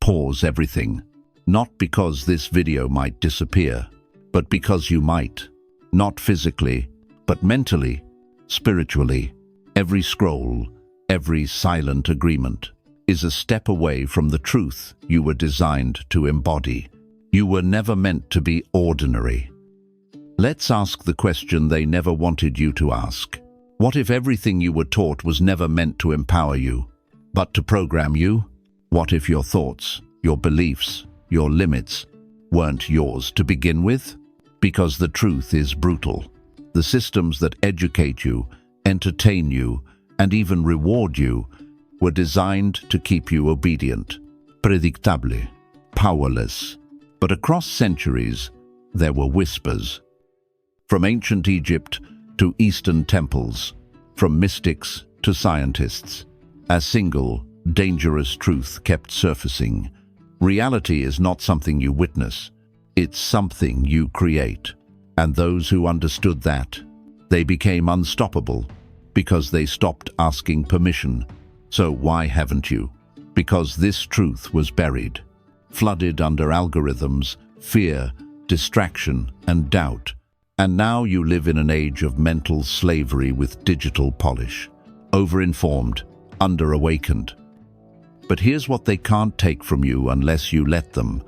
pause everything. Not because this video might disappear, but because you might. Not physically, but mentally, spiritually. Every scroll, every silent agreement is a step away from the truth you were designed to embody. You were never meant to be ordinary. Let's ask the question they never wanted you to ask. What if everything you were taught was never meant to empower you, but to program you? What if your thoughts, your beliefs, your limits weren't yours to begin with? Because the truth is brutal. The systems that educate you, entertain you, and even reward you were designed to keep you obedient, predictable, powerless. But across centuries, there were whispers. From ancient Egypt to Eastern temples, from mystics to scientists, a single, dangerous truth kept surfacing. Reality is not something you witness, it's something you create. And those who understood that, they became unstoppable because they stopped asking permission. So why haven't you? Because this truth was buried, flooded under algorithms, fear, distraction, and doubt. And now you live in an age of mental slavery with digital polish, overinformed, under-awakened. But here's what they can't take from you unless you let them: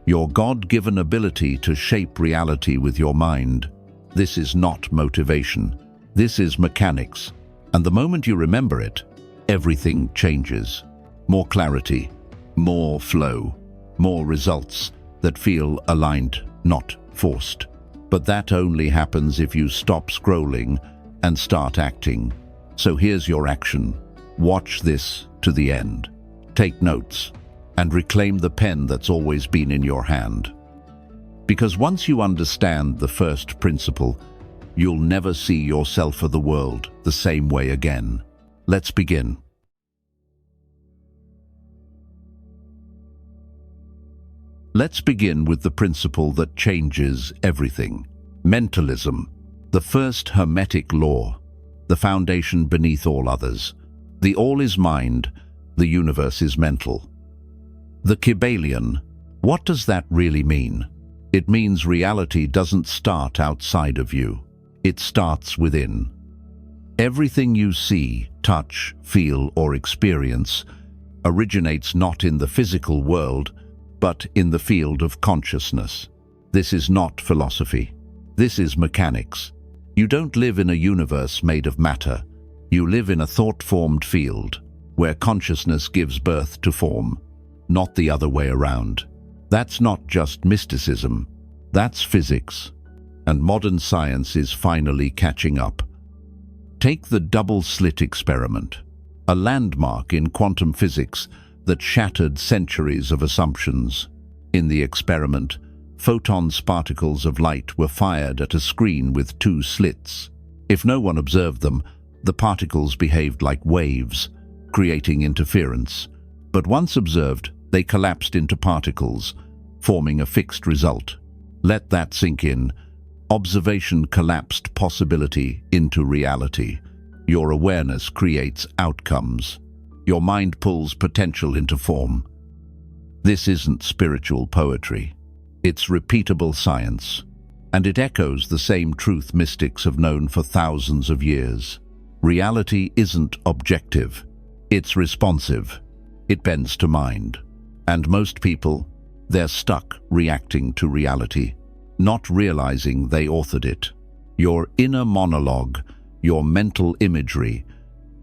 your God-given ability to shape reality with your mind. This is not motivation. This is mechanics. And the moment you remember it, everything changes. More clarity, more flow, more results that feel aligned, not forced. But that only happens if you stop scrolling and start acting. So here's your action. Watch this to the end. Take notes and reclaim the pen that's always been in your hand. Because once you understand the first principle, you'll never see yourself or the world the same way again. Let's begin. Let's begin with the principle that changes everything. Mentalism, the first Hermetic law, the foundation beneath all others. The all is mind, the universe is mental. The Kybalion, what does that really mean? It means reality doesn't start outside of you. It starts within. Everything you see, touch, feel, or experience originates not in the physical world, but in the field of consciousness. This is not philosophy. This is mechanics. You don't live in a universe made of matter. You live in a thought-formed field, where consciousness gives birth to form, not the other way around. That's not just mysticism. That's physics. And modern science is finally catching up. Take the double-slit experiment, a landmark in quantum physics that shattered centuries of assumptions. In the experiment, photons, particles of light, were fired at a screen with two slits. If no one observed them, the particles behaved like waves, creating interference. But once observed, they collapsed into particles, forming a fixed result. Let that sink in. Observation collapsed possibility into reality. Your awareness creates outcomes. Your mind pulls potential into form. This isn't spiritual poetry. It's repeatable science. And it echoes the same truth mystics have known for thousands of years. Reality isn't objective. It's responsive. It bends to mind. And most people, they're stuck reacting to reality, not realizing they authored it. Your inner monologue, your mental imagery,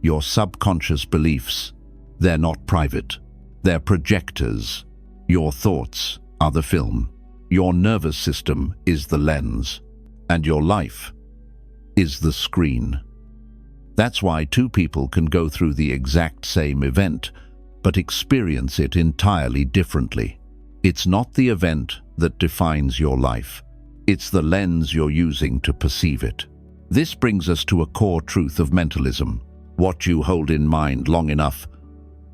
your subconscious beliefs, they're not private. They're projectors. Your thoughts are the film. Your nervous system is the lens. And your life is the screen. That's why two people can go through the exact same event, but experience it entirely differently. It's not the event that defines your life. It's the lens you're using to perceive it. This brings us to a core truth of mentalism. What you hold in mind long enough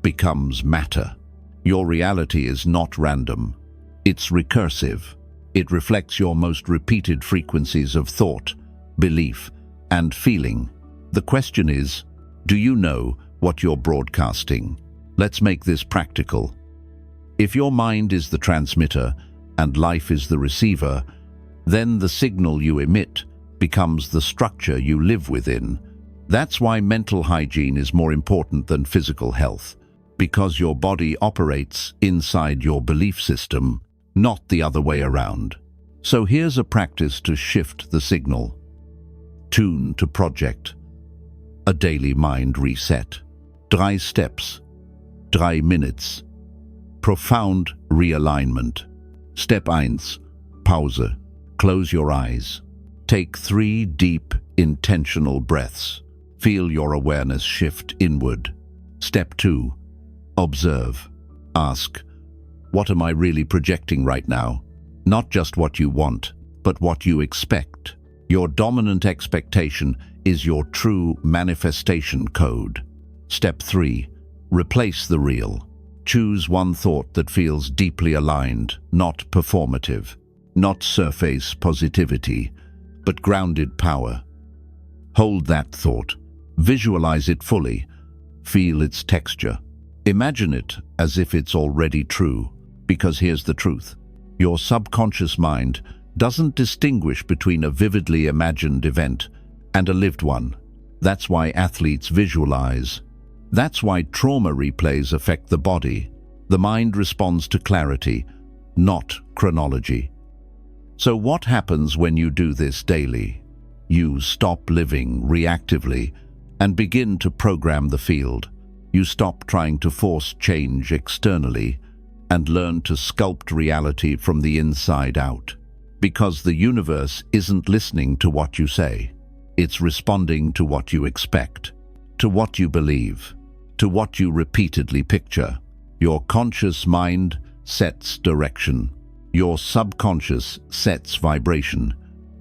becomes matter. Your reality is not random. It's recursive. It reflects your most repeated frequencies of thought, belief, and feeling. The question is, do you know what you're broadcasting? Let's make this practical. If your mind is the transmitter and life is the receiver, then the signal you emit becomes the structure you live within. That's why mental hygiene is more important than physical health, because your body operates inside your belief system, not the other way around. So here's a practice to shift the signal. Tune to project. A daily mind reset. 3 steps. 3 minutes. Profound realignment. Step 1. Pause. Close your eyes. Take 3 deep, intentional breaths. Feel your awareness shift inward. Step 2. Observe. Ask, what am I really projecting right now? Not just what you want, but what you expect. Your dominant expectation is your true manifestation code. Step 3. Replace the real. Choose one thought that feels deeply aligned, not performative, not surface positivity, but grounded power. Hold that thought. Visualize it fully. Feel its texture. Imagine it as if it's already true, because here's the truth. Your subconscious mind doesn't distinguish between a vividly imagined event and a lived one. That's why athletes visualize. That's why trauma replays affect the body. The mind responds to clarity, not chronology. So what happens when you do this daily? You stop living reactively and begin to program the field. You stop trying to force change externally and learn to sculpt reality from the inside out. Because the universe isn't listening to what you say. It's responding to what you expect, to what you believe, to what you repeatedly picture. Your conscious mind sets direction. Your subconscious sets vibration.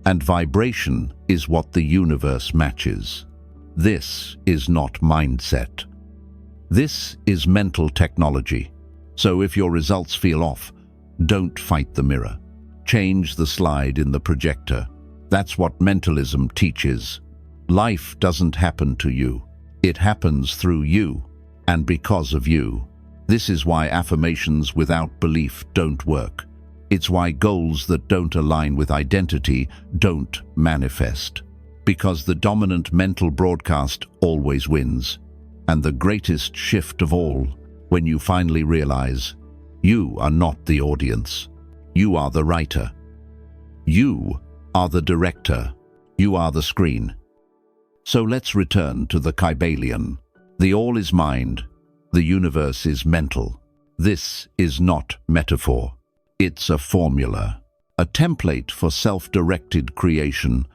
And vibration is what the universe matches. This is not mindset. This is mental technology. So if your results feel off, don't fight the mirror. Change the slide in the projector. That's what mentalism teaches. Life doesn't happen to you. It happens through you and because of you. This is why affirmations without belief don't work. It's why goals that don't align with identity don't manifest. Because the dominant mental broadcast always wins. And the greatest shift of all, when you finally realize, you are not the audience. You are the writer. You are the director. You are the screen. So let's return to the Kybalion. The all is mind. The universe is mental. This is not metaphor. It's a formula, a template for self-directed creation.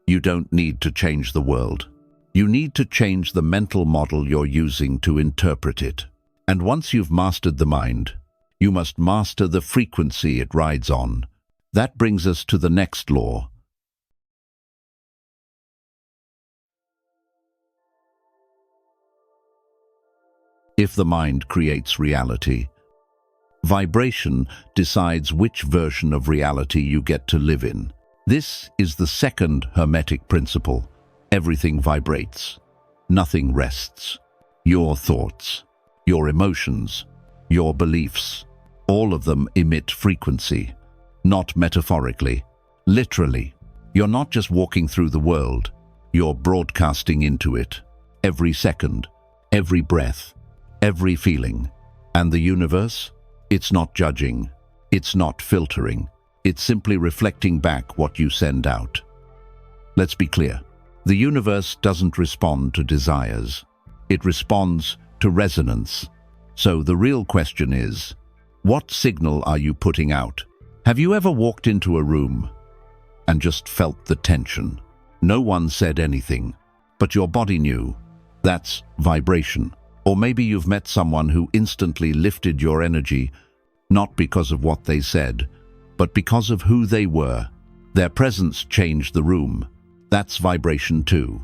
You don't need to change the world. You need to change the mental model you're using to interpret it. And once you've mastered the mind, you must master the frequency it rides on. That brings us to the next law. If the mind creates reality, vibration decides which version of reality you get to live in. This is the second Hermetic principle. Everything vibrates. Nothing rests. Your thoughts, your emotions, your beliefs, all of them emit frequency. Not metaphorically, literally. You're not just walking through the world, you're broadcasting into it. Every second, every breath, every feeling. And the universe? It's not judging, it's not filtering, it's simply reflecting back what you send out. Let's be clear. The universe doesn't respond to desires. It responds to resonance. So the real question is, what signal are you putting out? Have you ever walked into a room and just felt the tension? No one said anything, but your body knew. That's vibration. Or maybe you've met someone who instantly lifted your energy, not because of what they said, but because of who they were. Their presence changed the room. That's vibration too.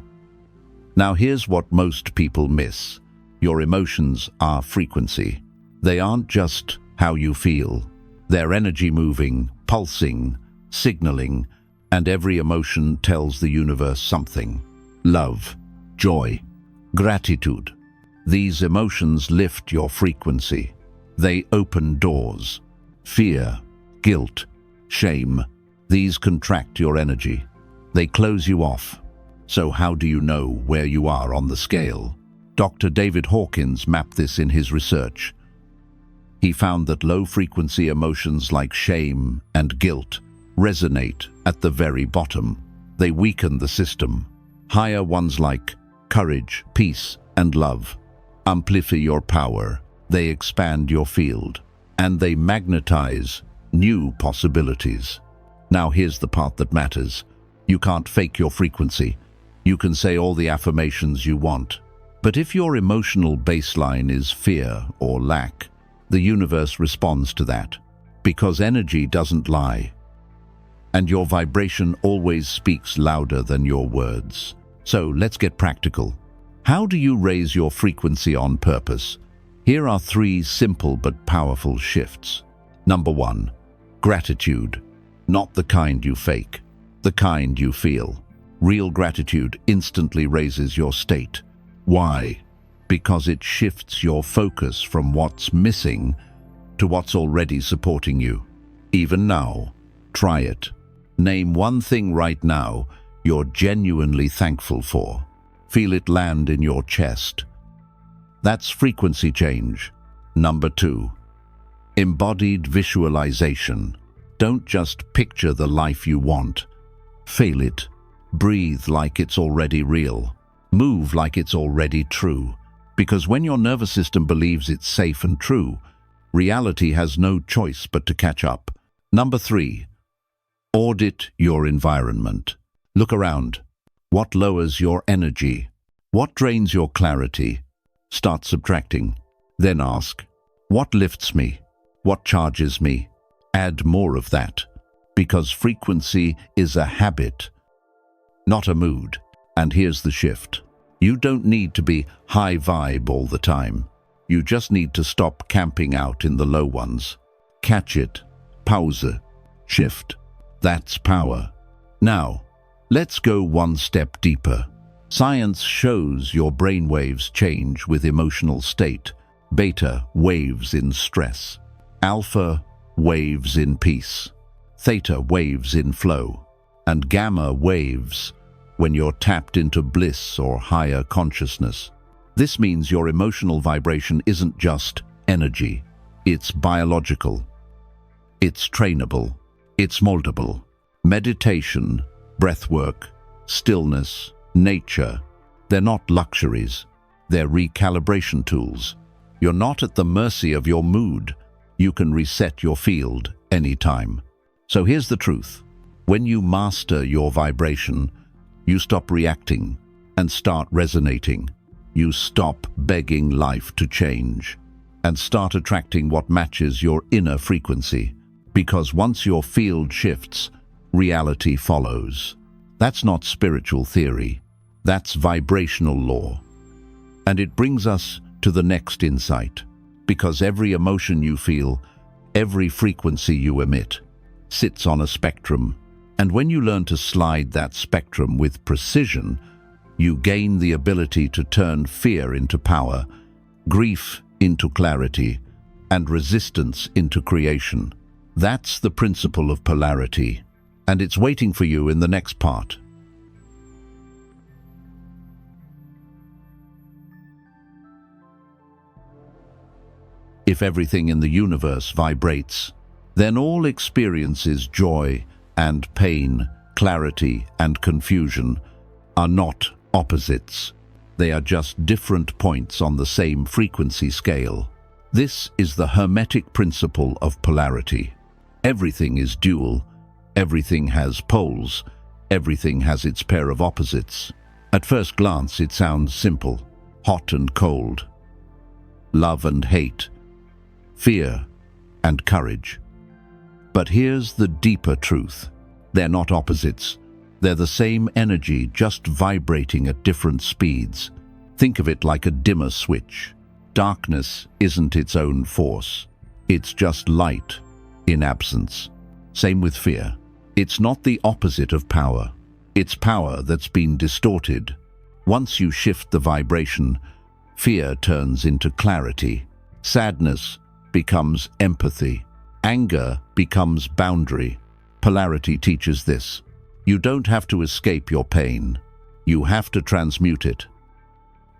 Now here's what most people miss. Your emotions are frequency. They aren't just how you feel. They're energy moving, pulsing, signaling, and every emotion tells the universe something. Love, joy, gratitude. These emotions lift your frequency. They open doors. Fear, guilt, shame, these contract your energy. They close you off. So how do you know where you are on the scale? Dr. David Hawkins mapped this in his research. He found that low-frequency emotions like shame and guilt resonate at the very bottom. They weaken the system. Higher ones like courage, peace, and love amplify your power. They expand your field, and they magnetize new possibilities. Now here's the part that matters. You can't fake your frequency. You can say all the affirmations you want. But if your emotional baseline is fear or lack, the universe responds to that, because energy doesn't lie. And your vibration always speaks louder than your words. So let's get practical. How do you raise your frequency on purpose? Here are 3 simple but powerful shifts. Number 1, gratitude. Not the kind you fake, the kind you feel. Real gratitude instantly raises your state. Why? Because it shifts your focus from what's missing to what's already supporting you. Even now, try it. Name one thing right now you're genuinely thankful for. Feel it land in your chest. That's frequency change. Number 2, embodied visualization. Don't just picture the life you want. Feel it. Breathe like it's already real. Move like it's already true. Because when your nervous system believes it's safe and true, reality has no choice but to catch up. Number 3, audit your environment. Look around. What lowers your energy? What drains your clarity? Start subtracting. Then ask, what lifts me? What charges me? Add more of that. Because frequency is a habit, not a mood. And here's the shift. You don't need to be high vibe all the time. You just need to stop camping out in the low ones. Catch it. Pause. Shift. That's power. Now, let's go one step deeper. Science shows your brainwaves change with emotional state. Beta waves in stress. Alpha waves in peace. Theta waves in flow. And gamma waves when you're tapped into bliss or higher consciousness. This means your emotional vibration isn't just energy. It's biological. It's trainable. It's moldable. Meditation, breathwork, stillness, nature, they're not luxuries. They're recalibration tools. You're not at the mercy of your mood. You can reset your field anytime. So here's the truth. When you master your vibration, you stop reacting and start resonating. You stop begging life to change and start attracting what matches your inner frequency. Because once your field shifts, reality follows. That's not spiritual theory. That's vibrational law. And it brings us to the next insight. Because every emotion you feel, every frequency you emit, sits on a spectrum. And when you learn to slide that spectrum with precision, you gain the ability to turn fear into power, grief into clarity, and resistance into creation. That's the principle of polarity, and it's waiting for you in the next part. If everything in the universe vibrates, then all experiences, joy and pain, clarity and confusion, are not opposites. They are just different points on the same frequency scale. This is the Hermetic principle of polarity. Everything is dual, everything has poles, everything has its pair of opposites. At first glance it sounds simple, hot and cold, love and hate, fear and courage. But here's the deeper truth. They're not opposites. They're the same energy, just vibrating at different speeds. Think of it like a dimmer switch. Darkness isn't its own force. It's just light in absence. Same with fear. It's not the opposite of power. It's power that's been distorted. Once you shift the vibration, fear turns into clarity. Sadness becomes empathy. Anger becomes boundary. Polarity teaches this. You don't have to escape your pain. You have to transmute it.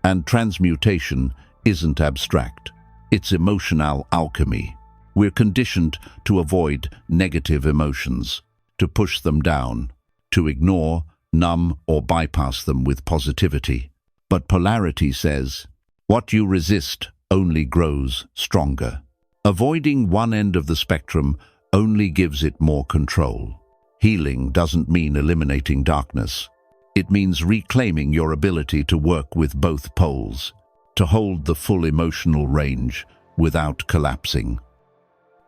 And transmutation isn't abstract. It's emotional alchemy. We're conditioned to avoid negative emotions, to push them down, to ignore, numb, or bypass them with positivity. But polarity says, what you resist only grows stronger. Avoiding one end of the spectrum only gives it more control. Healing doesn't mean eliminating darkness. It means reclaiming your ability to work with both poles, to hold the full emotional range without collapsing.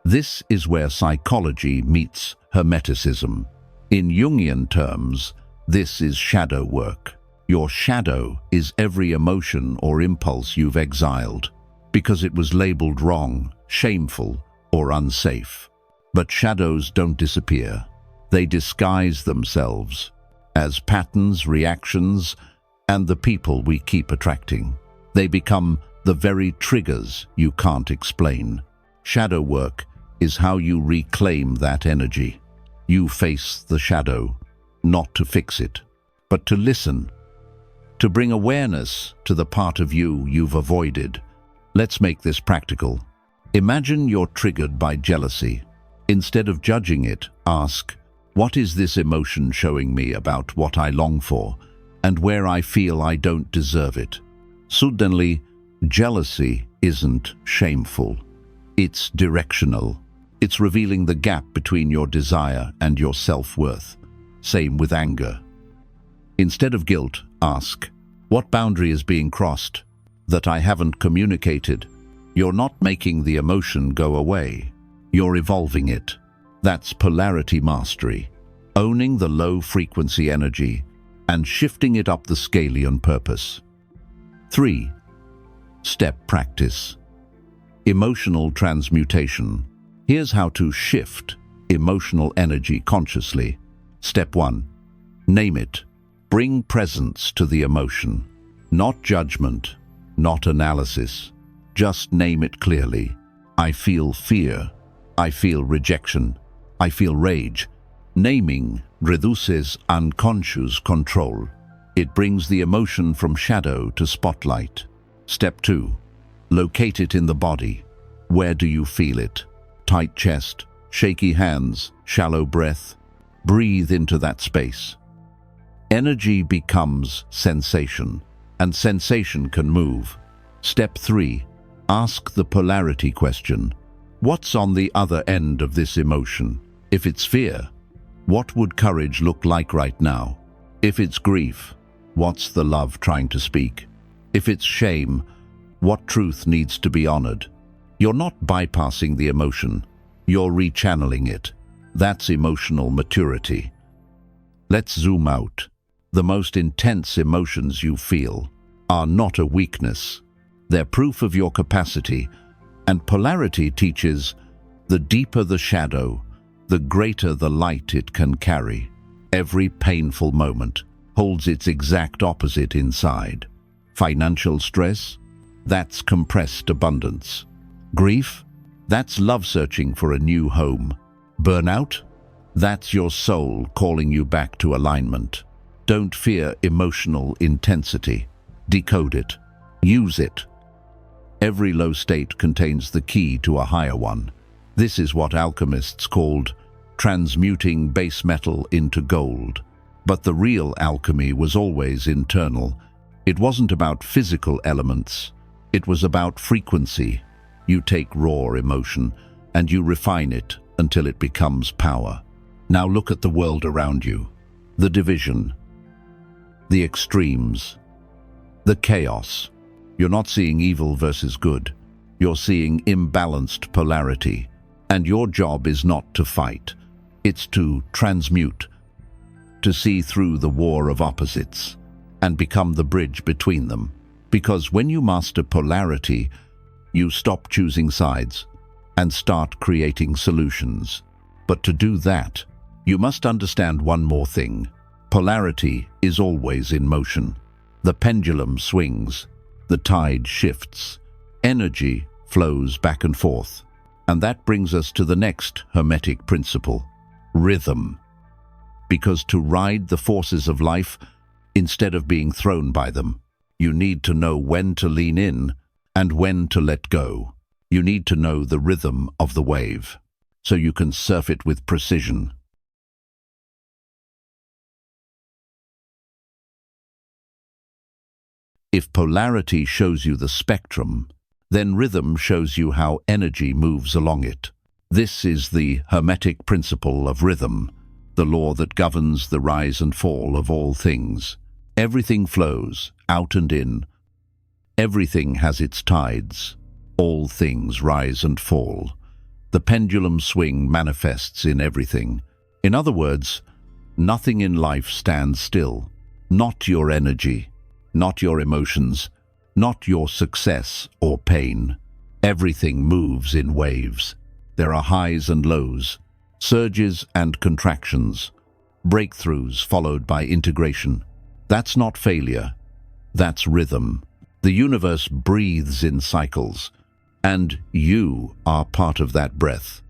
This is where psychology meets Hermeticism. In Jungian terms, this is shadow work. Your shadow is every emotion or impulse you've exiled, because it was labeled wrong, shameful, or unsafe. But shadows don't disappear. They disguise themselves as patterns, reactions, and the people we keep attracting. They become the very triggers you can't explain. Shadow work is how you reclaim that energy. You face the shadow, not to fix it, but to listen, to bring awareness to the part of you you've avoided. Let's make this practical. Imagine you're triggered by jealousy. Instead of judging it, ask, what is this emotion showing me about what I long for and where I feel I don't deserve it? Suddenly, jealousy isn't shameful. It's directional. It's revealing the gap between your desire and your self-worth. Same with anger. Instead of guilt, ask, what boundary is being crossed that I haven't communicated? You're not making the emotion go away. You're evolving it. That's polarity mastery, owning the low-frequency energy and shifting it up the scale on purpose. 3. Step practice. Emotional transmutation. Here's how to shift emotional energy consciously. Step 1. Name it. Bring presence to the emotion. Not judgment, not analysis. Just name it clearly. I feel fear. I feel rejection. I feel rage. Naming reduces unconscious control. It brings the emotion from shadow to spotlight. Step 2. Locate it in the body. Where do you feel it? Tight chest, shaky hands, shallow breath. Breathe into that space. Energy becomes sensation, and sensation can move. Step 3. Ask the polarity question. What's on the other end of this emotion? If it's fear, what would courage look like right now? If it's grief, what's the love trying to speak? If it's shame, what truth needs to be honored? You're not bypassing the emotion, you're rechanneling it. That's emotional maturity. Let's zoom out. The most intense emotions you feel are not a weakness. They're proof of your capacity, and polarity teaches the deeper the shadow, the greater the light it can carry. Every painful moment holds its exact opposite inside. Financial stress? That's compressed abundance. Grief? That's love searching for a new home. Burnout? That's your soul calling you back to alignment. Don't fear emotional intensity. Decode it. Use it. Every low state contains the key to a higher one. This is what alchemists called transmuting base metal into gold. But the real alchemy was always internal. It wasn't about physical elements. It was about frequency. You take raw emotion and you refine it until it becomes power. Now look at the world around you. The division, the extremes, the chaos. You're not seeing evil versus good. You're seeing imbalanced polarity. And your job is not to fight. It's to transmute, to see through the war of opposites and become the bridge between them. Because when you master polarity, you stop choosing sides and start creating solutions. But to do that, you must understand one more thing. Polarity is always in motion. The pendulum swings, the tide shifts, energy flows back and forth. And that brings us to the next Hermetic principle, rhythm. Because to ride the forces of life, instead of being thrown by them, you need to know when to lean in and when to let go. You need to know the rhythm of the wave, so you can surf it with precision. If polarity shows you the spectrum, then rhythm shows you how energy moves along it. This is the Hermetic principle of rhythm, the law that governs the rise and fall of all things. Everything flows, out and in. Everything has its tides. All things rise and fall. The pendulum swing manifests in everything. In other words, nothing in life stands still. Not your energy, not your emotions, not your success or pain. Everything moves in waves. There are highs and lows, surges and contractions, breakthroughs followed by integration. That's not failure. That's rhythm. The universe breathes in cycles, and you are part of that breath.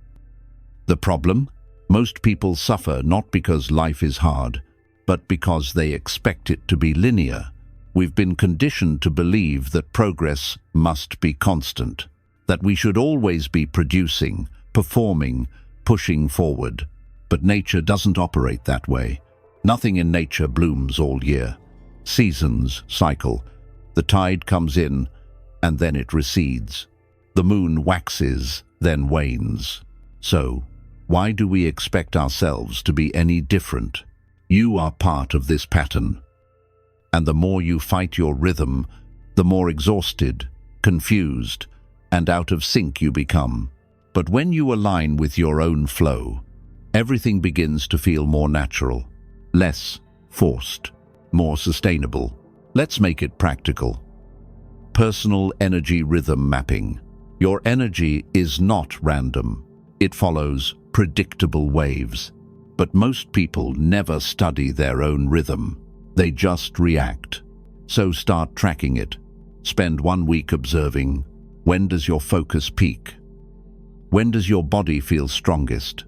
The problem? Most people suffer not because life is hard, but because they expect it to be linear. We've been conditioned to believe that progress must be constant, that we should always be producing, performing, pushing forward. But nature doesn't operate that way. Nothing in nature blooms all year. Seasons cycle. The tide comes in, and then it recedes. The moon waxes, then wanes. So, why do we expect ourselves to be any different? You are part of this pattern. And the more you fight your rhythm, the more exhausted, confused, and out of sync you become. But when you align with your own flow, everything begins to feel more natural, less forced, more sustainable. Let's make it practical. Personal energy rhythm mapping. Your energy is not random. It follows predictable waves. But most people never study their own rhythm. They just react. So start tracking it. Spend 1 week observing. When does your focus peak? When does your body feel strongest?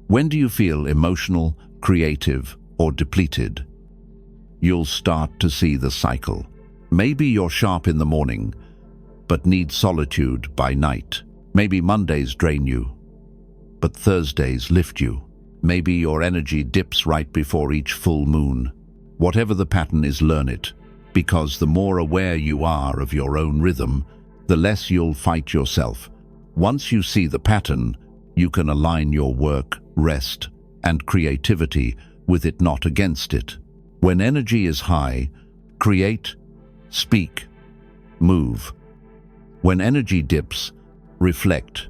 When do you feel emotional, creative, or depleted? You'll start to see the cycle. Maybe you're sharp in the morning, but need solitude by night. Maybe Mondays drain you, but Thursdays lift you. Maybe your energy dips right before each full moon. Whatever the pattern is, learn it, because the more aware you are of your own rhythm, the less you'll fight yourself. Once you see the pattern, you can align your work, rest, and creativity with it, not against it. When energy is high, create, speak, move. When energy dips, reflect,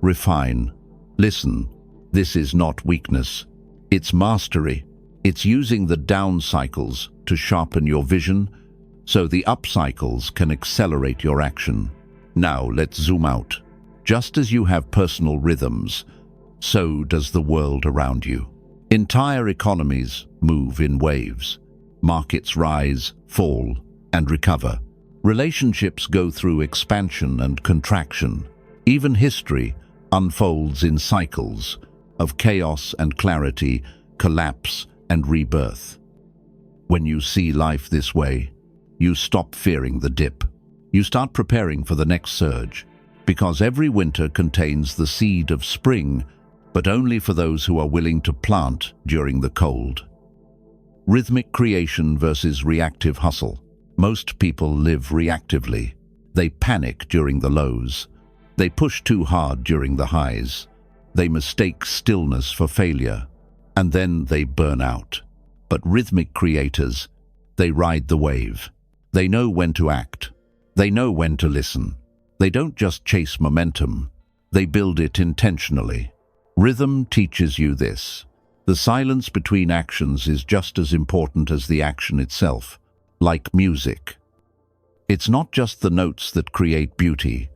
refine, listen. This is not weakness. It's mastery. It's using the down cycles to sharpen your vision, so the up cycles can accelerate your action. Now let's zoom out. Just as you have personal rhythms, so does the world around you. Entire economies move in waves. Markets rise, fall, and recover. Relationships go through expansion and contraction. Even history unfolds in cycles of chaos and clarity, collapse and rebirth. When you see life this way, you stop fearing the dip. You start preparing for the next surge, because every winter contains the seed of spring, but only for those who are willing to plant during the cold. Rhythmic creation versus reactive hustle. Most people live reactively. They panic during the lows. They push too hard during the highs. They mistake stillness for failure, and then they burn out. But rhythmic creators, they ride the wave. They know when to act. They know when to listen. They don't just chase momentum. They build it intentionally. Rhythm teaches you this. The silence between actions is just as important as the action itself, like music. It's not just the notes that create beauty.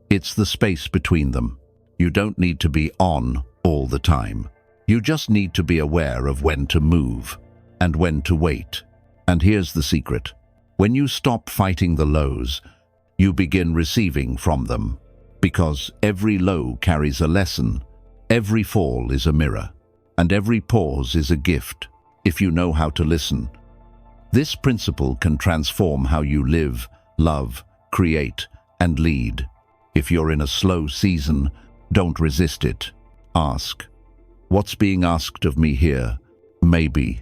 It's the space between them. You don't need to be on all the time. You just need to be aware of when to move and when to wait. And here's the secret. When you stop fighting the lows, you begin receiving from them. Because every low carries a lesson, every fall is a mirror, and every pause is a gift, if you know how to listen. This principle can transform how you live, love, create, and lead. If you're in a slow season, don't resist it. Ask, what's being asked of me here? Maybe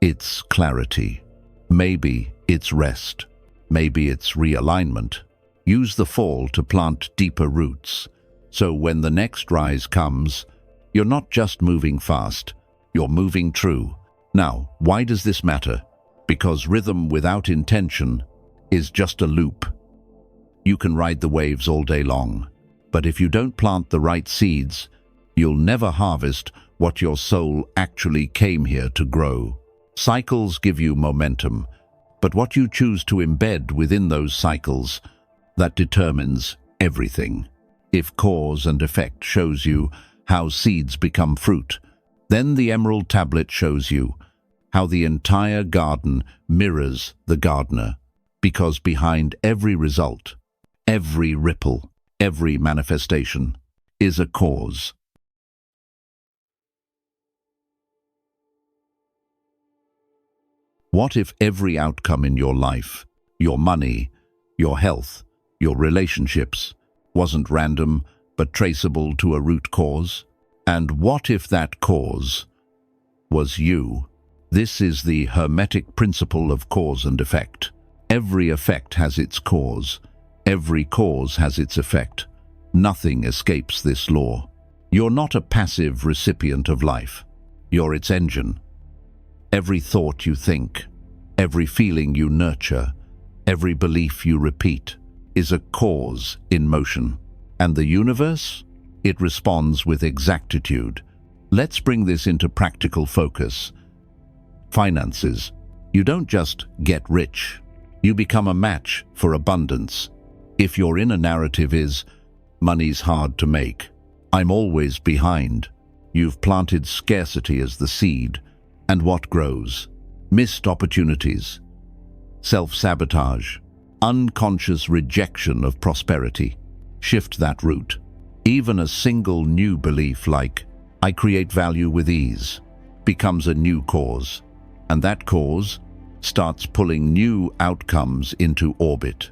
it's clarity. Maybe it's rest. Maybe it's realignment. Use the fall to plant deeper roots. So when the next rise comes, you're not just moving fast, you're moving true. Now, why does this matter? Because rhythm without intention is just a loop. You can ride the waves all day long, but if you don't plant the right seeds, you'll never harvest what your soul actually came here to grow. Cycles give you momentum, but what you choose to embed within those cycles, that determines everything. If cause and effect shows you how seeds become fruit, then the emerald tablet shows you how the entire garden mirrors the gardener, because behind every result, every ripple, every manifestation is a cause. What if every outcome in your life, your money, your health, your relationships, wasn't random but traceable to a root cause? And what if that cause was you? This is the Hermetic principle of cause and effect. Every effect has its cause. Every cause has its effect. Nothing escapes this law. You're not a passive recipient of life. You're its engine. Every thought you think, every feeling you nurture, every belief you repeat is a cause in motion. And the universe? It responds with exactitude. Let's bring this into practical focus. Finances. You don't just get rich. You become a match for abundance. If your inner narrative is, money's hard to make, I'm always behind, you've planted scarcity as the seed. And what grows? Missed opportunities, self-sabotage, unconscious rejection of prosperity. Shift that root. Even a single new belief like, I create value with ease, becomes a new cause. And that cause starts pulling new outcomes into orbit.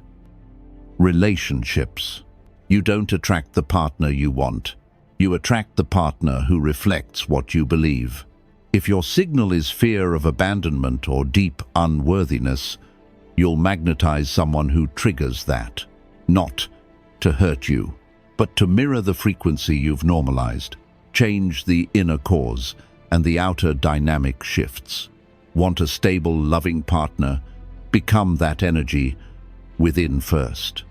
Relationships. You don't attract the partner you want. You attract the partner who reflects what you believe. If your signal is fear of abandonment or deep unworthiness, you'll magnetize someone who triggers that. Not to hurt you, but to mirror the frequency you've normalized. Change the inner cause, and the outer dynamic shifts. Want a stable, loving partner? Become that energy within first.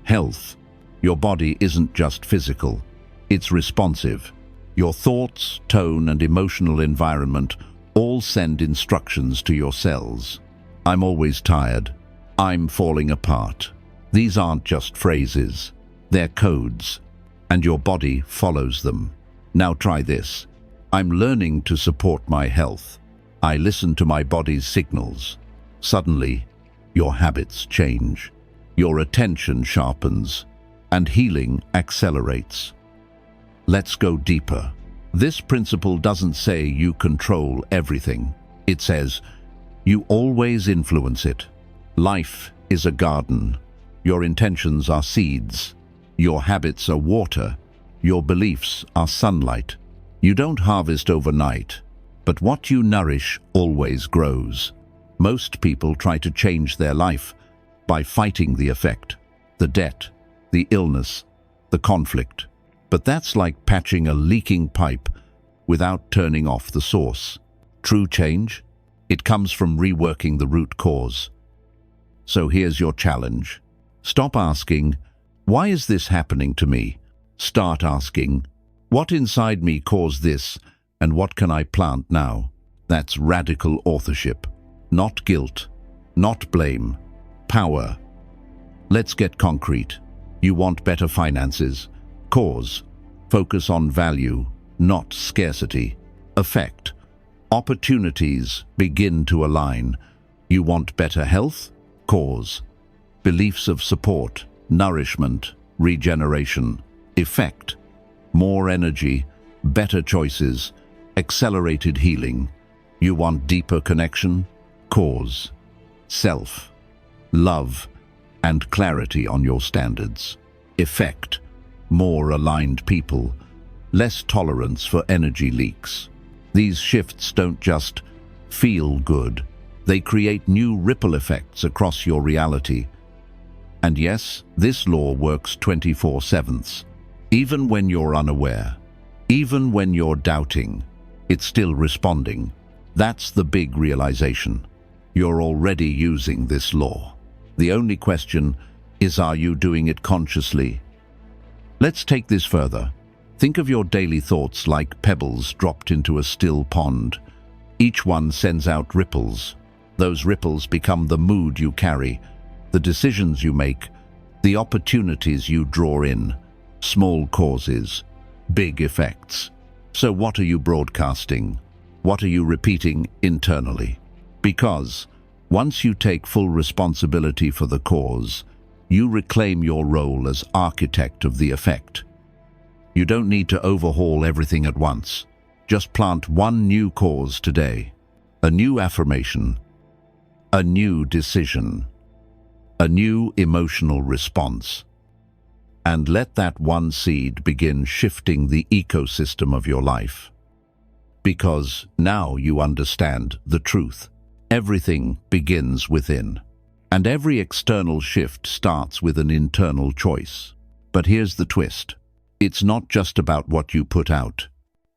Health. Your body isn't just physical, it's responsive. Your thoughts, tone, and emotional environment all send instructions to your cells. I'm always tired. I'm falling apart. These aren't just phrases. They're codes, and your body follows them. Now try this. I'm learning to support my health. I listen to my body's signals. Suddenly, your habits change. Your attention sharpens, and healing accelerates. Let's go deeper. This principle doesn't say you control everything. It says you always influence it. Life is a garden. Your intentions are seeds. Your habits are water. Your beliefs are sunlight. You don't harvest overnight, but what you nourish always grows. Most people try to change their life by fighting the effect, the debt, the illness, the conflict. But that's like patching a leaking pipe without turning off the source. True change? It comes from reworking the root cause. So here's your challenge. Stop asking, why is this happening to me? Start asking, what inside me caused this, and what can I plant now? That's radical authorship. Not guilt, not blame, power. Let's get concrete. You want better finances. Cause. Focus on value, not scarcity. Effect. Opportunities begin to align. You want better health? Cause. Beliefs of support, nourishment, regeneration. Effect: more energy, better choices, accelerated healing. You want deeper connection? Cause: self, love, and clarity on your standards. Effect: more aligned people, less tolerance for energy leaks. These shifts don't just feel good, they create new ripple effects across your reality. And yes, this law works 24/7. Even when you're unaware, even when you're doubting, it's still responding. That's the big realization. You're already using this law. The only question is, are you doing it consciously? Let's take this further. Think of your daily thoughts like pebbles dropped into a still pond. Each one sends out ripples. Those ripples become the mood you carry, the decisions you make, the opportunities you draw in. Small causes, big effects. So what are you broadcasting? What are you repeating internally? Because once you take full responsibility for the cause, you reclaim your role as architect of the effect. You don't need to overhaul everything at once. Just plant one new cause today. A new affirmation, a new decision, a new emotional response. And let that one seed begin shifting the ecosystem of your life. Because now you understand the truth. Everything begins within. And every external shift starts with an internal choice. But here's the twist. It's not just about what you put out.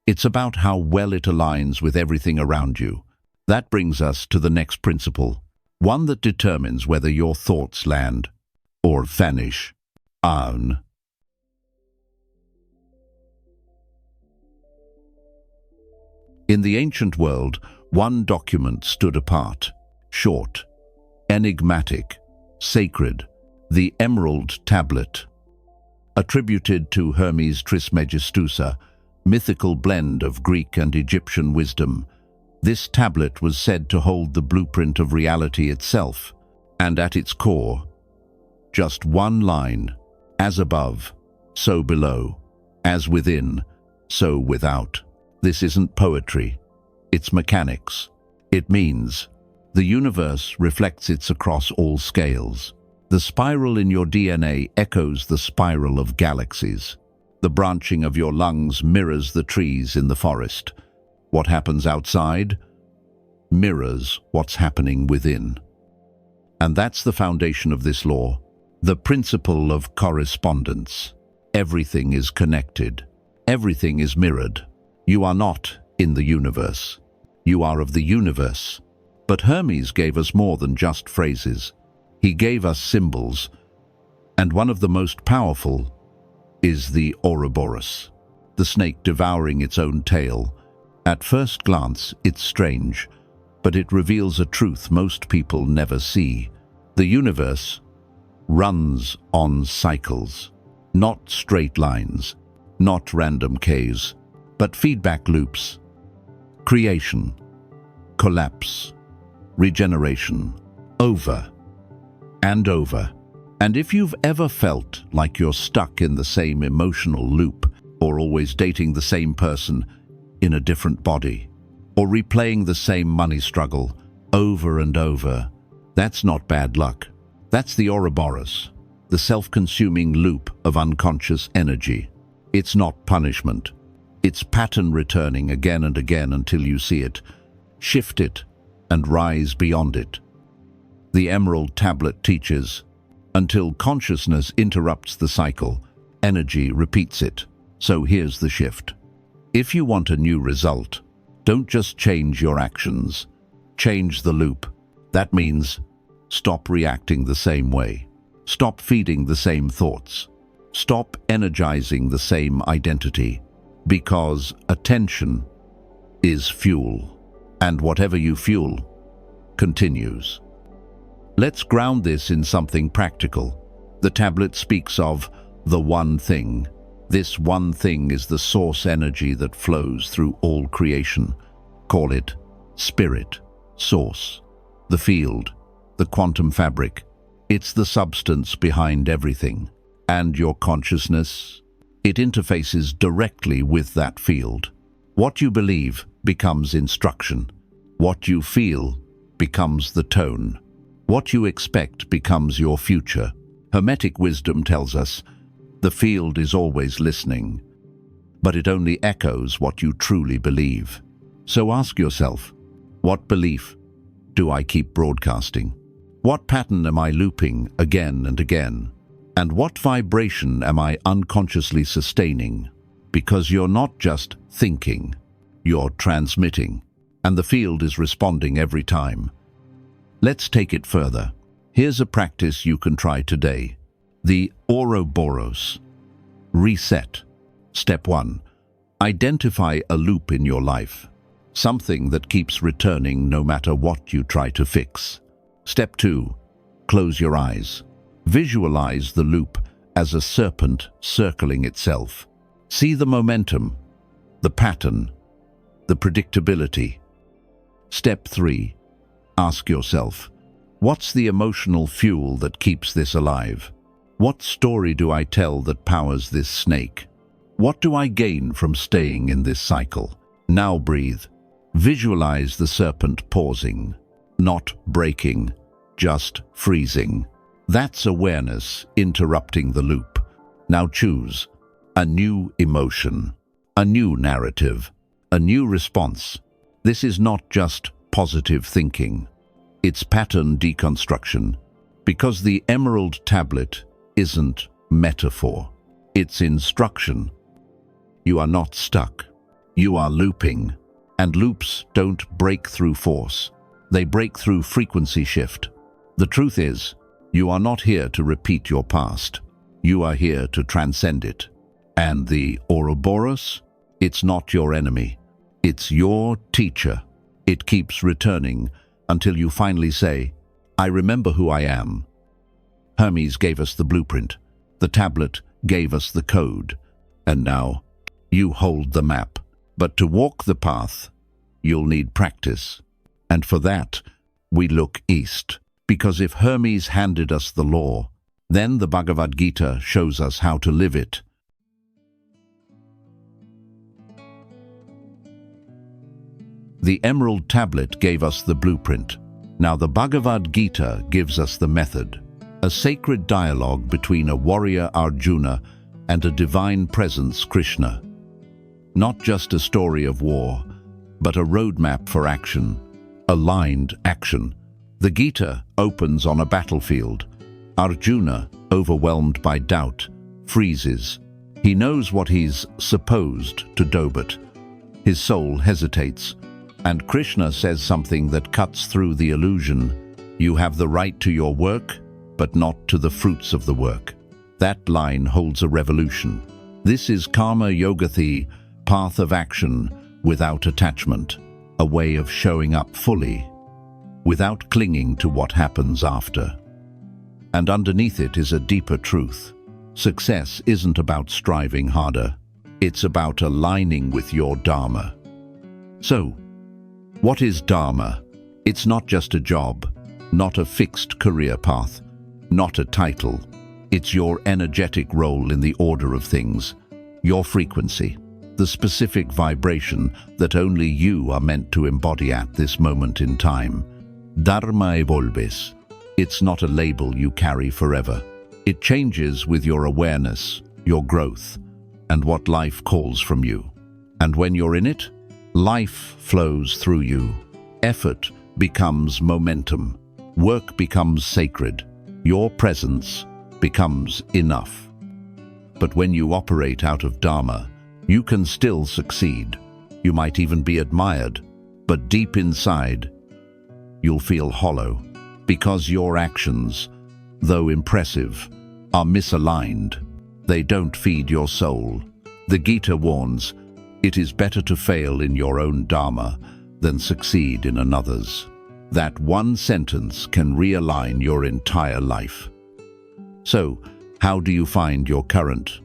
It's about how well it aligns with everything around you. That brings us to the next principle, one that determines whether your thoughts land or vanish. On. In the ancient world, one document stood apart, short, enigmatic, sacred, the Emerald Tablet. Attributed to Hermes Trismegistusa, mythical blend of Greek and Egyptian wisdom, this tablet was said to hold the blueprint of reality itself, and at its core, just one line: as above, so below, as within, so without. This isn't poetry, it's mechanics. It means the universe reflects it across all scales. The spiral in your DNA echoes the spiral of galaxies. The branching of your lungs mirrors the trees in the forest. What happens outside mirrors what's happening within. And that's the foundation of this law, the principle of correspondence. Everything is connected. Everything is mirrored. You are not in the universe. You are of the universe. But Hermes gave us more than just phrases. He gave us symbols, and one of the most powerful is the Ouroboros, the snake devouring its own tail. At first glance, it's strange, but it reveals a truth most people never see. The universe runs on cycles, not straight lines, not random caves, but feedback loops. Creation, collapse, regeneration, over and over. And if you've ever felt like you're stuck in the same emotional loop, or always dating the same person in a different body, or replaying the same money struggle over and over, that's not bad luck. That's the Ouroboros, the self-consuming loop of unconscious energy. It's not punishment. It's pattern returning again and again until you see it, shift it, and rise beyond it. The Emerald Tablet teaches, until consciousness interrupts the cycle, energy repeats it. So here's the shift. If you want a new result, don't just change your actions. Change the loop. That means stop reacting the same way. Stop feeding the same thoughts. Stop energizing the same identity. Because attention is fuel. And whatever you fuel continues. Let's ground this in something practical. The tablet speaks of the one thing. This one thing is the source energy that flows through all creation. Call it spirit, source, the field, the quantum fabric. It's the substance behind everything. and your consciousness. It interfaces directly with that field. What you believe becomes instruction. What you feel becomes the tone. What you expect becomes your future. Hermetic wisdom tells us the field is always listening, but it only echoes what you truly believe. So ask yourself, what belief do I keep broadcasting? What pattern am I looping again and again? And what vibration am I unconsciously sustaining? Because you're not just thinking, you're transmitting, and the field is responding every time. Let's take it further. Here's a practice you can try today. The Ouroboros. Reset. Step 1. Identify a loop in your life. Something that keeps returning no matter what you try to fix. Step 2. Close your eyes. Visualize the loop as a serpent circling itself. See the momentum, the pattern, the predictability. Step 3. Ask yourself, what's the emotional fuel that keeps this alive? What story do I tell that powers this snake? What do I gain from staying in this cycle? Now breathe. Visualize the serpent pausing, not breaking, just freezing. That's awareness interrupting the loop. Now choose a new emotion, a new narrative, a new response. This is not just positive thinking. It's pattern deconstruction, because the emerald tablet isn't metaphor. It's instruction. You are not stuck. You are looping. And loops don't break through force. They break through frequency shift. The truth is, you are not here to repeat your past. You are here to transcend it. And the Ouroboros? It's not your enemy. It's your teacher. It keeps returning until you finally say, I remember who I am. Hermes gave us the blueprint. The tablet gave us the code. And now, you hold the map. But to walk the path, you'll need practice. And for that, we look east. Because if Hermes handed us the law, then the Bhagavad Gita shows us how to live it. The Emerald Tablet gave us the blueprint. Now the Bhagavad Gita gives us the method, a sacred dialogue between a warrior Arjuna and a divine presence Krishna. Not just a story of war, but a roadmap for action, aligned action. The Gita opens on a battlefield. Arjuna, overwhelmed by doubt, freezes. He knows what he's supposed to do, but his soul hesitates. And Krishna says something that cuts through the illusion. You have the right to your work, but not to the fruits of the work. That line holds a revolution. This is Karma Yoga, the path of action without attachment, a way of showing up fully, without clinging to what happens after. And underneath it is a deeper truth. Success isn't about striving harder. It's about aligning with your Dharma. So, what is Dharma? It's not just a job, not a fixed career path, not a title. It's your energetic role in the order of things, your frequency, the specific vibration that only you are meant to embody at this moment in time. Dharma evolves. It's not a label you carry forever. It changes with your awareness, your growth, and what life calls from you. And when you're in it, life flows through you. Effort becomes momentum. Work becomes sacred. Your presence becomes enough. But when you operate out of Dharma, you can still succeed. You might even be admired, but deep inside, you'll feel hollow, because your actions, though impressive, are misaligned. They don't feed your soul. The Gita warns, it is better to fail in your own Dharma than succeed in another's. That one sentence can realign your entire life. So, how do you find your current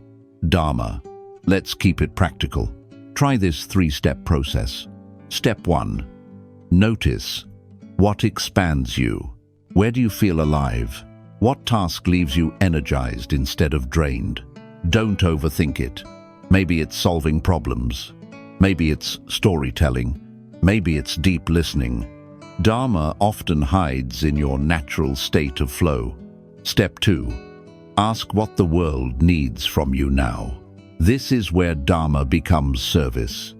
Dharma? Let's keep it practical. Try this 3-step process. Step 1. Notice what expands you. Where do you feel alive? What task leaves you energized instead of drained? Don't overthink it. Maybe it's solving problems. Maybe it's storytelling. Maybe it's deep listening. Dharma often hides in your natural state of flow. Step 2. Ask what the world needs from you now. This is where Dharma becomes service.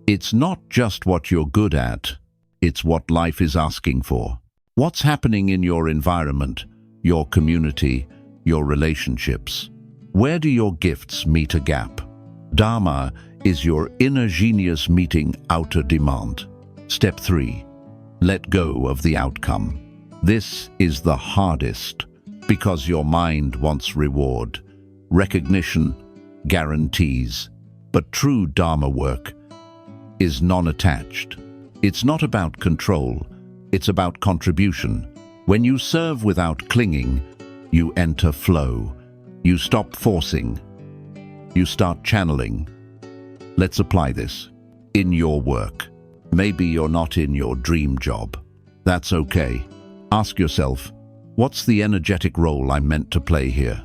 It's not just what you're good at, it's what life is asking for. What's happening in your environment, your community, your relationships? Where do your gifts meet a gap? Dharma is your inner genius meeting outer demand. Step 3. Let go of the outcome. This is the hardest because your mind wants reward, recognition, guarantees. But true Dharma work is non-attached. It's not about control, it's about contribution. When you serve without clinging, you enter flow. You stop forcing. You start channeling. Let's apply this in your work. Maybe you're not in your dream job. That's okay. Ask yourself, what's the energetic role I'm meant to play here?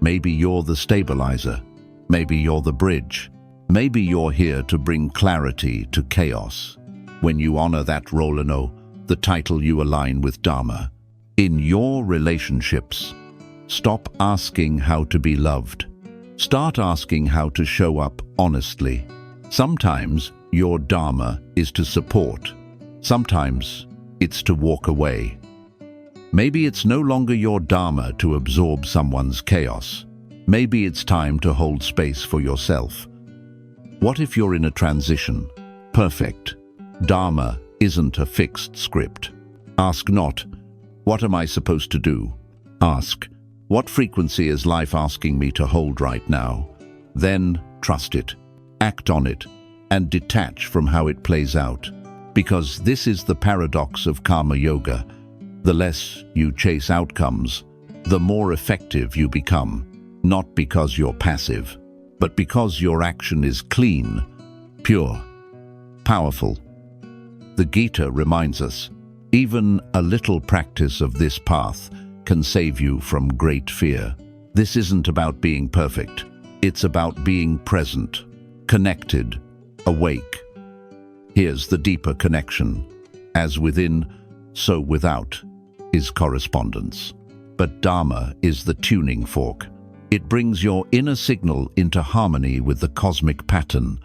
Maybe you're the stabilizer. Maybe you're the bridge. Maybe you're here to bring clarity to chaos. When you honor that role, the title you align with Dharma. In your relationships, stop asking how to be loved. Start asking how to show up honestly. Sometimes your Dharma is to support. Sometimes it's to walk away. Maybe it's no longer your Dharma to absorb someone's chaos. Maybe it's time to hold space for yourself. What if you're in a transition? Perfect. Dharma isn't a fixed script. Ask not, what am I supposed to do? Ask, what frequency is life asking me to hold right now? Then trust it, act on it, and detach from how it plays out. Because this is the paradox of karma yoga. The less you chase outcomes, the more effective you become. Not because you're passive, but because your action is clean, pure, powerful. The Gita reminds us, even a little practice of this path can save you from great fear. This isn't about being perfect. It's about being present, connected, awake. Here's the deeper connection. As within, so without, is correspondence. But Dharma is the tuning fork. It brings your inner signal into harmony with the cosmic pattern,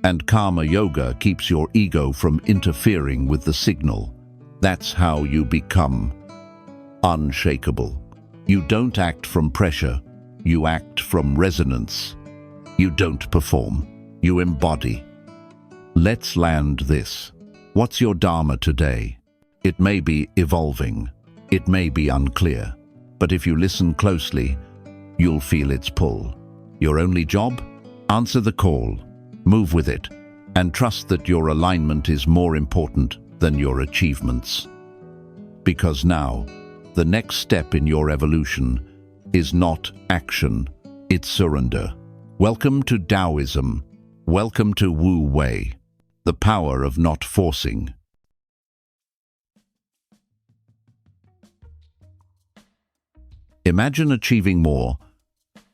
and karma yoga keeps your ego from interfering with the signal. That's how you become unshakable. You don't act from pressure, you act from resonance. You don't perform, you embody. Let's land this. What's your Dharma today? It may be evolving, it may be unclear, but if you listen closely, you'll feel its pull. Your only job? Answer the call, move with it, and trust that your alignment is more important than your achievements. Because now, the next step in your evolution is not action, it's surrender. Welcome to Taoism. Welcome to Wu Wei, the power of not forcing. Imagine achieving more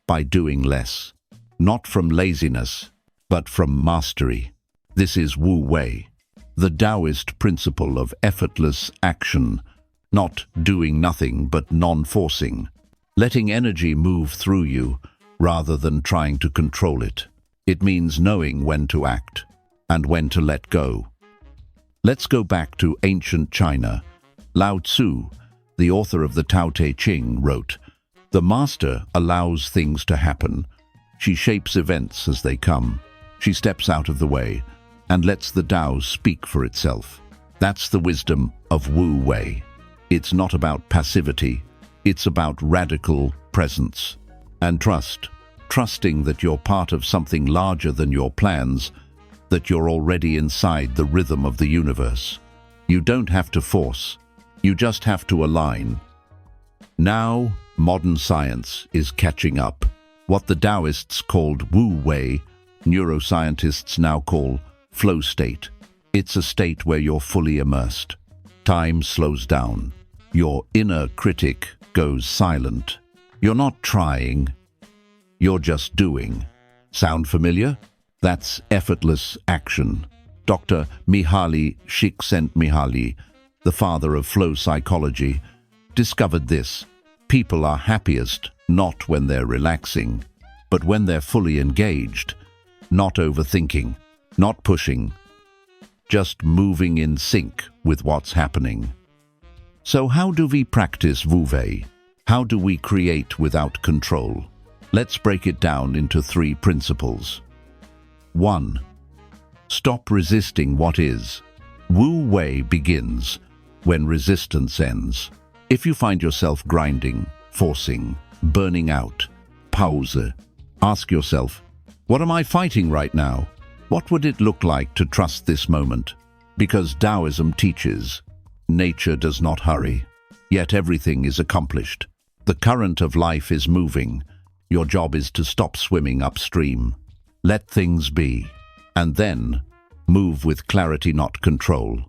by doing less, not from laziness, but from mastery. This is Wu Wei, the Taoist principle of effortless action, not doing nothing but non-forcing, letting energy move through you rather than trying to control it. It means knowing when to act and when to let go. Let's go back to ancient China. Lao Tzu, the author of the Tao Te Ching, wrote, "The master allows things to happen. She shapes events as they come. She steps out of the way and lets the Tao speak for itself." That's the wisdom of Wu Wei. It's not about passivity, it's about radical presence and trust. Trusting that you're part of something larger than your plans, that you're already inside the rhythm of the universe. You don't have to force, you just have to align. Now, modern science is catching up. What the Taoists called Wu Wei, neuroscientists now call flow state. It's a state where you're fully immersed. Time slows down. Your inner critic goes silent. You're not trying, you're just doing. Sound familiar? That's effortless action. Dr. Mihaly Csikszentmihalyi, the father of flow psychology, discovered this. People are happiest not when they're relaxing, but when they're fully engaged, not overthinking, not pushing, just moving in sync with what's happening. So how do we practice Wu Wei? How do we create without control? Let's break it down into 3 principles. 1. Stop resisting what is. Wu Wei begins when resistance ends. If you find yourself grinding, forcing, burning out, pause. Ask yourself, what am I fighting right now? What would it look like to trust this moment? Because Taoism teaches, nature does not hurry, yet everything is accomplished. The current of life is moving. Your job is to stop swimming upstream. Let things be, and then move with clarity, not control.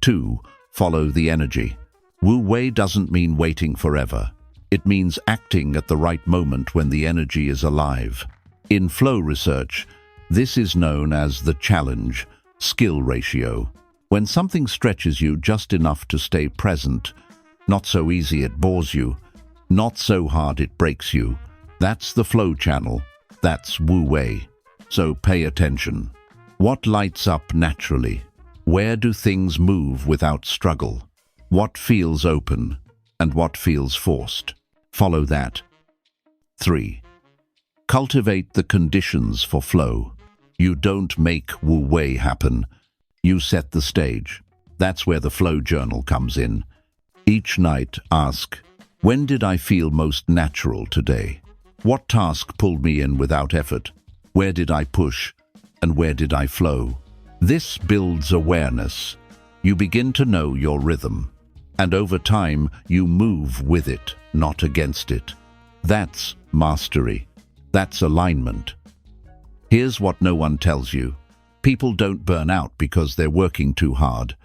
2. Follow the energy. Wu Wei doesn't mean waiting forever. It means acting at the right moment when the energy is alive. In flow research, this is known as the challenge-skill ratio. When something stretches you just enough to stay present, not so easy it bores you, not so hard it breaks you, that's the flow channel, that's Wu Wei. So pay attention. What lights up naturally? Where do things move without struggle? What feels open and what feels forced? Follow that. 3. Cultivate the conditions for flow. You don't make Wu Wei happen. You set the stage. That's where the flow journal comes in. Each night ask, when did I feel most natural today? What task pulled me in without effort? Where did I push? And where did I flow? This builds awareness. You begin to know your rhythm. And over time, you move with it, not against it. That's mastery. That's alignment. Here's what no one tells you. People don't burn out because they're working too hard.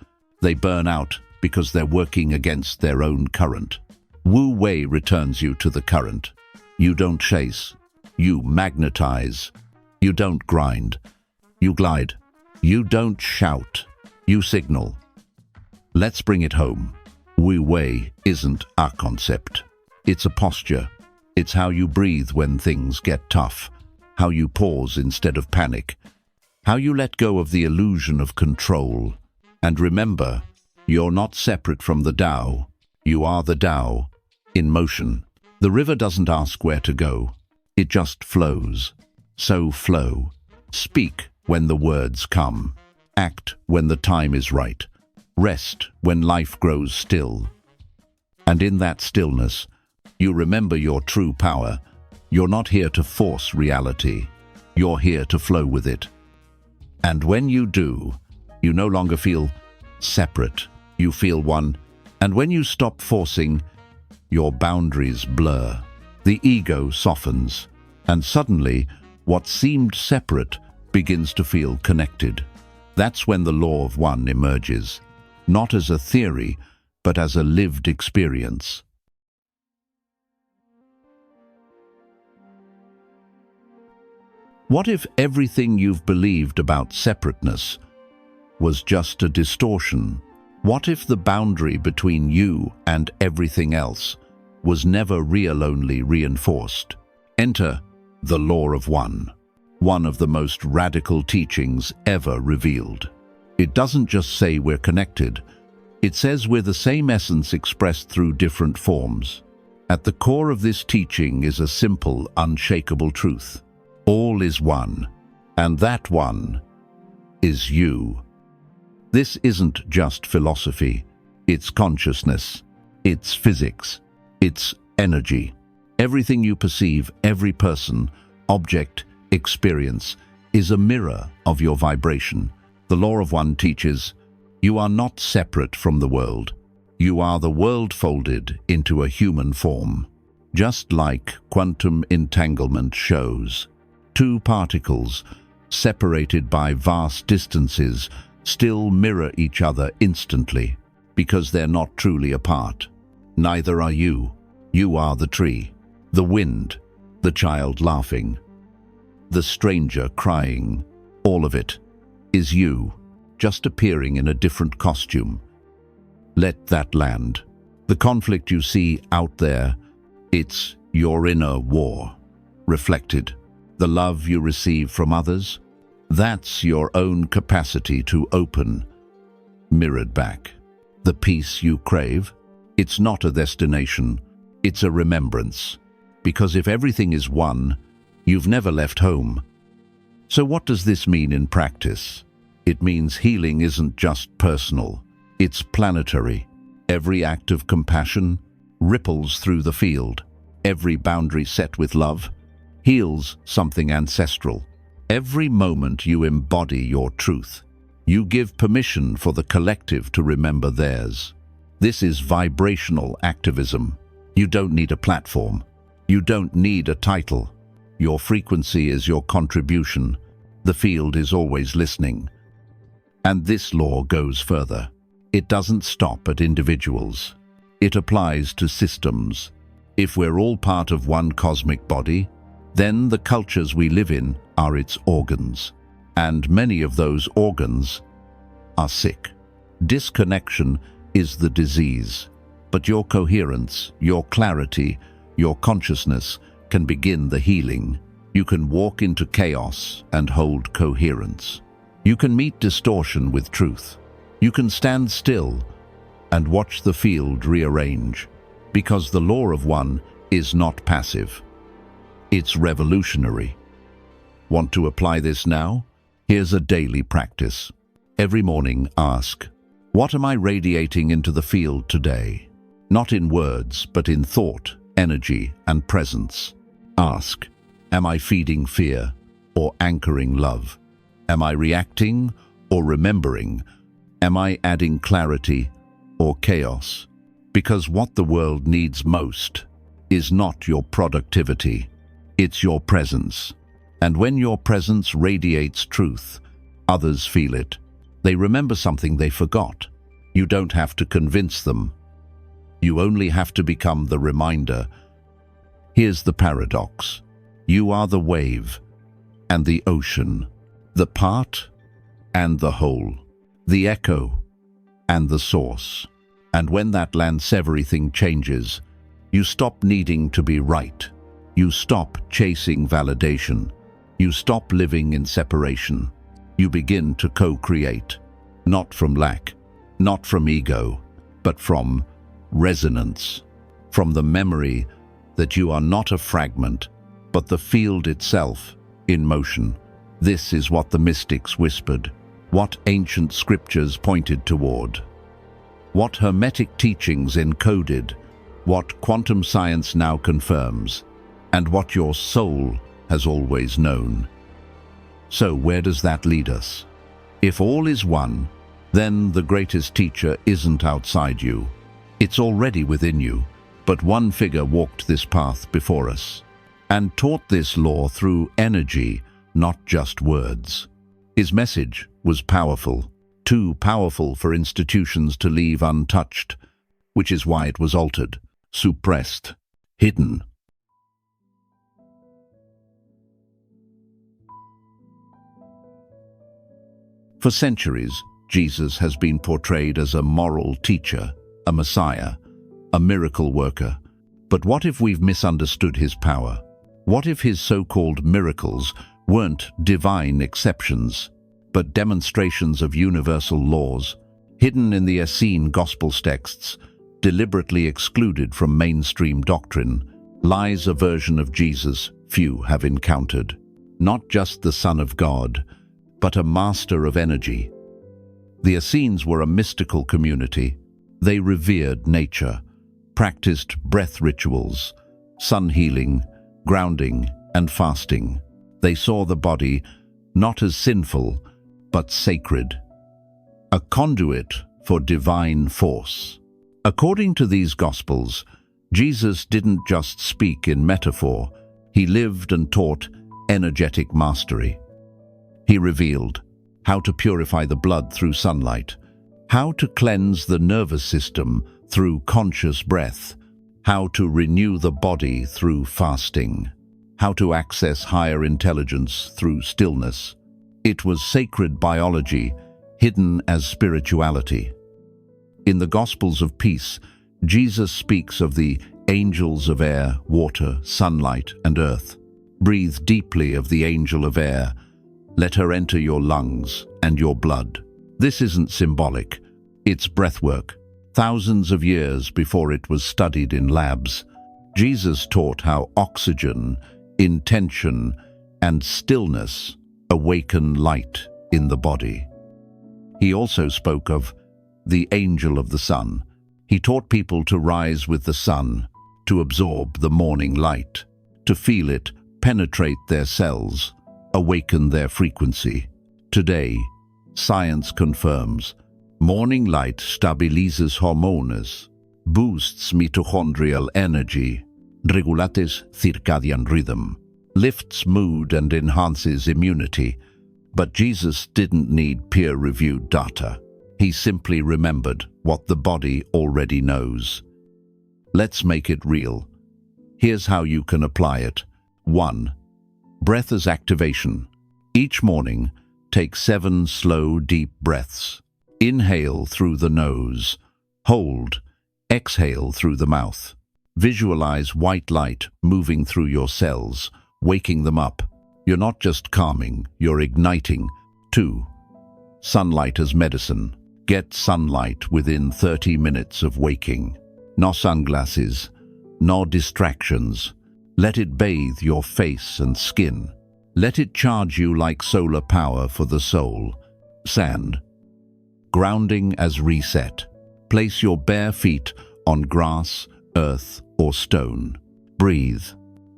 They burn out because they're working against their own current. Wu Wei returns you to the current. You don't chase. You magnetize. You don't grind. You glide. You don't shout. You signal. Let's bring it home. Wu Wei isn't a concept. It's a posture. It's how you breathe when things get tough, how you pause instead of panic, how you let go of the illusion of control. And remember, you're not separate from the Tao. You are the Tao, in motion. The river doesn't ask where to go. It just flows. So flow. Speak when the words come. Act when the time is right. Rest when life grows still. And in that stillness, you remember your true power. You're not here to force reality. You're here to flow with it. And when you do, you no longer feel separate. You feel one. And when you stop forcing, your boundaries blur. The ego softens. And suddenly, what seemed separate begins to feel connected. That's when the law of one emerges. Not as a theory, but as a lived experience. What if everything you've believed about separateness was just a distortion? What if the boundary between you and everything else was never only reinforced? Enter the law of one of the most radical teachings ever revealed. It doesn't just say we're connected. It says we're the same essence expressed through different forms. At the core of this teaching is a simple, unshakable truth. All is one, and that one is you. This isn't just philosophy. It's consciousness. It's physics. It's energy. Everything you perceive, every person, object, experience, is a mirror of your vibration. The law of one teaches, you are not separate from the world. You are the world folded into a human form. Just like quantum entanglement shows, two particles, separated by vast distances, still mirror each other instantly. because they're not truly apart. Neither are you. You are the tree, the wind, the child laughing, the stranger crying. All of it is you, just appearing in a different costume. Let that land. The conflict you see out there, it's your inner war. Reflected. The love you receive from others, that's your own capacity to open. Mirrored back. The peace you crave, it's not a destination, it's a remembrance. Because if everything is one, you've never left home. So what does this mean in practice? It means healing isn't just personal, it's planetary. Every act of compassion ripples through the field. Every boundary set with love heals something ancestral. Every moment you embody your truth, you give permission for the collective to remember theirs. This is vibrational activism. You don't need a platform. You don't need a title. Your frequency is your contribution. The field is always listening. And this law goes further. It doesn't stop at individuals. It applies to systems. If we're all part of one cosmic body, then the cultures we live in are its organs. And many of those organs are sick. Disconnection is the disease. But your coherence, your clarity, your consciousness can begin the healing. You can walk into chaos and hold coherence. You can meet distortion with truth. You can stand still and watch the field rearrange, because the law of one is not passive. It's revolutionary. Want to apply this now? Here's a daily practice. Every morning ask, what am I radiating into the field today? Not in words, but in thought, energy, and presence. Ask, am I feeding fear or anchoring love? Am I reacting or remembering? Am I adding clarity or chaos? Because what the world needs most is not your productivity, it's your presence. And when your presence radiates truth, others feel it. They remember something they forgot. You don't have to convince them. You only have to become the reminder. Here's the paradox. You are the wave and the ocean, the part and the whole, the echo and the source. And when that lands, everything changes. You stop needing to be right. You stop chasing validation. You stop living in separation. You begin to co-create, not from lack, not from ego, but from resonance, from the memory that you are not a fragment, but the field itself in motion. This is what the mystics whispered, what ancient scriptures pointed toward, what Hermetic teachings encoded, what quantum science now confirms, and what your soul has always known. So where does that lead us? If all is one, then the greatest teacher isn't outside you. It's already within you, but one figure walked this path before us and taught this law through energy, not just words. His message was powerful, too powerful for institutions to leave untouched, which is why it was altered, suppressed, hidden. For centuries, Jesus has been portrayed as a moral teacher, a messiah, a miracle worker. But what if we've misunderstood his power? What if his so-called miracles weren't divine exceptions, but demonstrations of universal laws, hidden in the Essene Gospel texts, deliberately excluded from mainstream doctrine, lies a version of Jesus few have encountered? Not just the Son of God, but a master of energy. The Essenes were a mystical community. They revered nature, practiced breath rituals, sun healing, grounding, and fasting. They saw the body not as sinful, but sacred, a conduit for divine force. According to these Gospels, Jesus didn't just speak in metaphor, he lived and taught energetic mastery. He revealed how to purify the blood through sunlight, how to cleanse the nervous system through conscious breath, how to renew the body through fasting, how to access higher intelligence through stillness. It was sacred biology hidden as spirituality. In the Gospels of Peace, Jesus speaks of the angels of air, water, sunlight, and earth. Breathe deeply of the angel of air. Let her enter your lungs and your blood. This isn't symbolic. It's breathwork. Thousands of years before it was studied in labs, Jesus taught how oxygen, intention, and stillness awaken light in the body. He also spoke of the angel of the sun. He taught people to rise with the sun, to absorb the morning light, to feel it penetrate their cells, awaken their frequency. Today, science confirms morning light stabilizes hormones, boosts mitochondrial energy, regulates circadian rhythm, lifts mood and enhances immunity. But Jesus didn't need peer-reviewed data. He simply remembered what the body already knows. Let's make it real. Here's how you can apply it. 1. Breath as activation. Each morning, take 7 slow, deep breaths. Inhale through the nose. Hold. Exhale through the mouth. Visualize white light moving through your cells, waking them up. You're not just calming, you're igniting. 2. Sunlight as medicine. Get sunlight within 30 minutes of waking. No sunglasses, no distractions. Let it bathe your face and skin. Let it charge you like solar power for the soul. Sand. Grounding as reset. Place your bare feet on grass, earth, or stone. Breathe.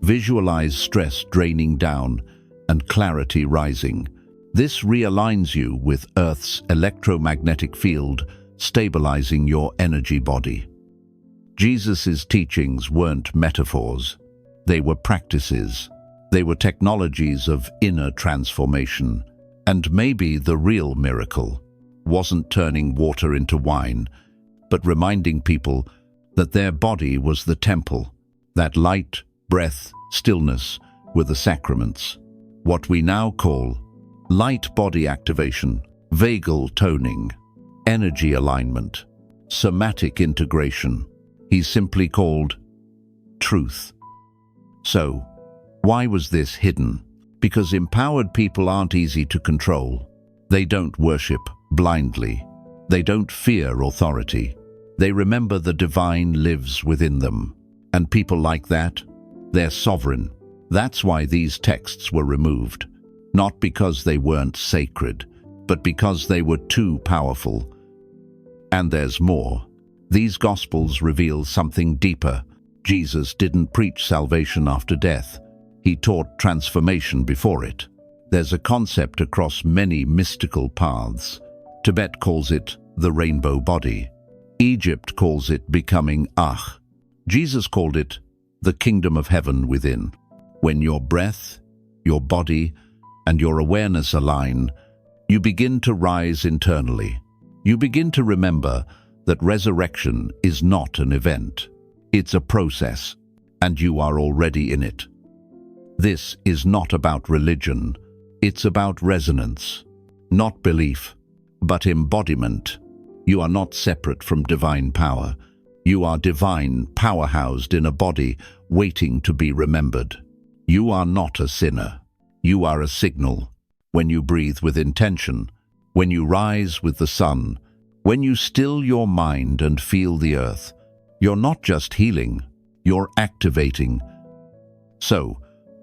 Visualize stress draining down and clarity rising. This realigns you with Earth's electromagnetic field, stabilizing your energy body. Jesus' teachings weren't metaphors. They were practices. They were technologies of inner transformation. And maybe the real miracle wasn't turning water into wine, but reminding people that their body was the temple, that light, breath, stillness were the sacraments. What we now call light body activation, vagal toning, energy alignment, somatic integration. He's simply called truth. So, why was this hidden? Because empowered people aren't easy to control. They don't worship blindly. They don't fear authority. They remember the divine lives within them. And people like that, they're sovereign. That's why these texts were removed. Not because they weren't sacred, but because they were too powerful. And there's more. These Gospels reveal something deeper. Jesus didn't preach salvation after death. He taught transformation before it. There's a concept across many mystical paths. Tibet calls it the rainbow body. Egypt calls it becoming Ach. Jesus called it the kingdom of heaven within. When your breath, your body, and your awareness align, you begin to rise internally. You begin to remember that resurrection is not an event. It's a process, and you are already in it. This is not about religion. It's about resonance. Not belief, but embodiment. You are not separate from divine power. You are divine, power housed in a body, waiting to be remembered. You are not a sinner. You are a signal. When you breathe with intention, when you rise with the sun, when you still your mind and feel the earth, you're not just healing, you're activating. So,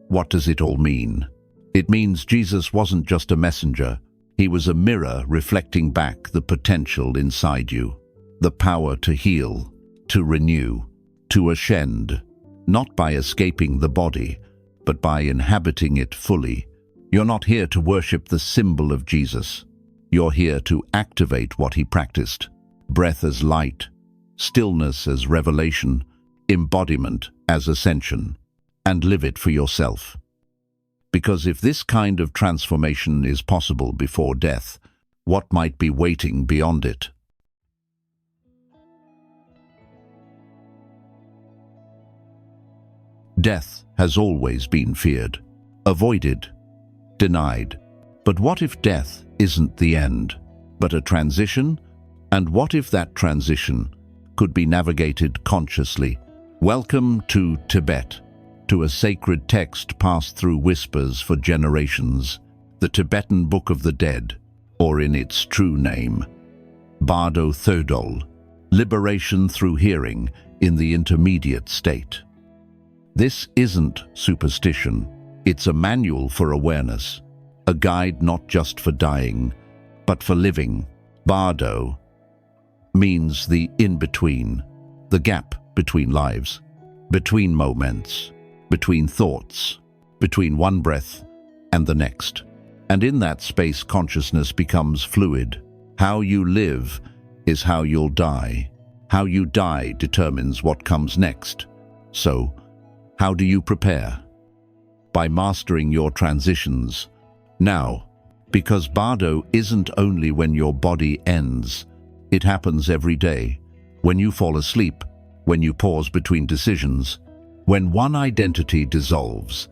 what does it all mean? It means Jesus wasn't just a messenger. He was a mirror reflecting back the potential inside you, the power to heal, to renew, to ascend, not by escaping the body, but by inhabiting it fully. You're not here to worship the symbol of Jesus. You're here to activate what he practiced. Breath as light, stillness as revelation, embodiment as ascension, and live it for yourself. Because if this kind of transformation is possible before death, what might be waiting beyond it? Death has always been feared, avoided, denied. But what if death isn't the end, but a transition? And what if that transition could be navigated consciously? Welcome to Tibet, to a sacred text passed through whispers for generations, the Tibetan Book of the Dead, or in its true name, Bardo Thodol, liberation through hearing in the intermediate state. This isn't superstition, it's a manual for awareness, a guide not just for dying, but for living. Bardo means the in-between, the gap between lives, between moments, between thoughts, between one breath and the next. And in that space, consciousness becomes fluid. How you live is how you'll die. How you die determines what comes next. So, how do you prepare? By mastering your transitions now, because Bardo isn't only when your body ends, it happens every day. When you fall asleep, when you pause between decisions, when one identity dissolves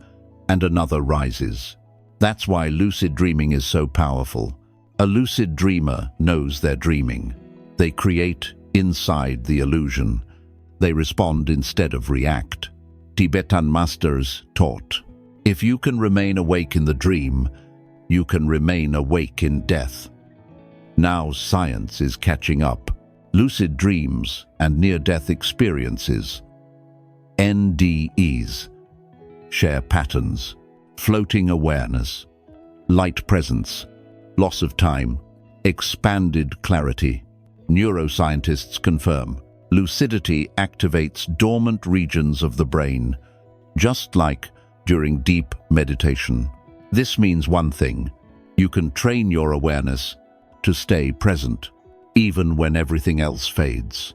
and another rises. That's why lucid dreaming is so powerful. A lucid dreamer knows they're dreaming. They create inside the illusion. They respond instead of react. Tibetan masters taught, if you can remain awake in the dream, you can remain awake in death. Now science is catching up. Lucid dreams and near-death experiences, NDEs, share patterns, floating awareness, light presence, loss of time, expanded clarity. Neuroscientists confirm lucidity activates dormant regions of the brain, just like during deep meditation. This means one thing: you can train your awareness to stay present, even when everything else fades.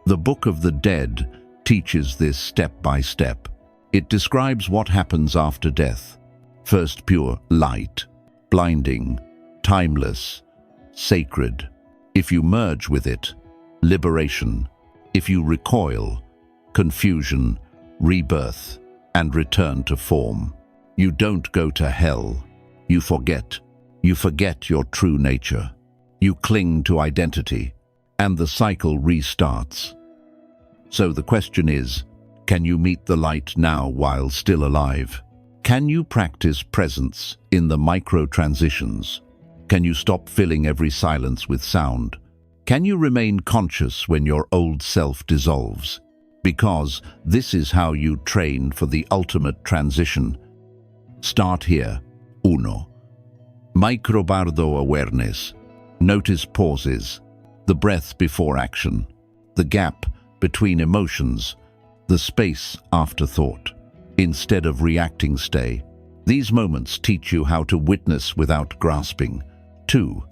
The Book of the Dead teaches this step by step. It describes what happens after death. First, pure light, blinding, timeless, sacred. If you merge with it, liberation. If you recoil, confusion, rebirth, and return to form. You don't go to hell. You forget. You forget your true nature. You cling to identity, and the cycle restarts. So the question is, can you meet the light now while still alive? Can you practice presence in the micro-transitions? Can you stop filling every silence with sound? Can you remain conscious when your old self dissolves? Because this is how you train for the ultimate transition. Start here. 1. Microbardo awareness. Notice pauses, the breath before action, the gap between emotions, the space after thought. Instead of reacting, stay. These moments teach you how to witness without grasping. 2.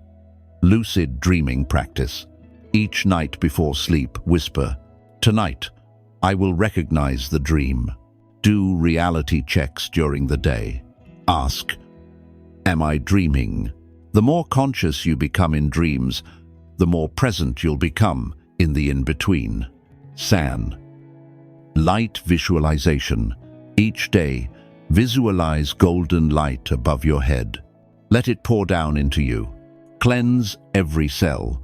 Lucid dreaming practice. Each night before sleep, whisper, "Tonight, I will recognize the dream." Do reality checks during the day. Ask, "Am I dreaming?" The more conscious you become in dreams, the more present you'll become in the in-between. San. Light visualization. Each day, visualize golden light above your head. Let it pour down into you. Cleanse every cell.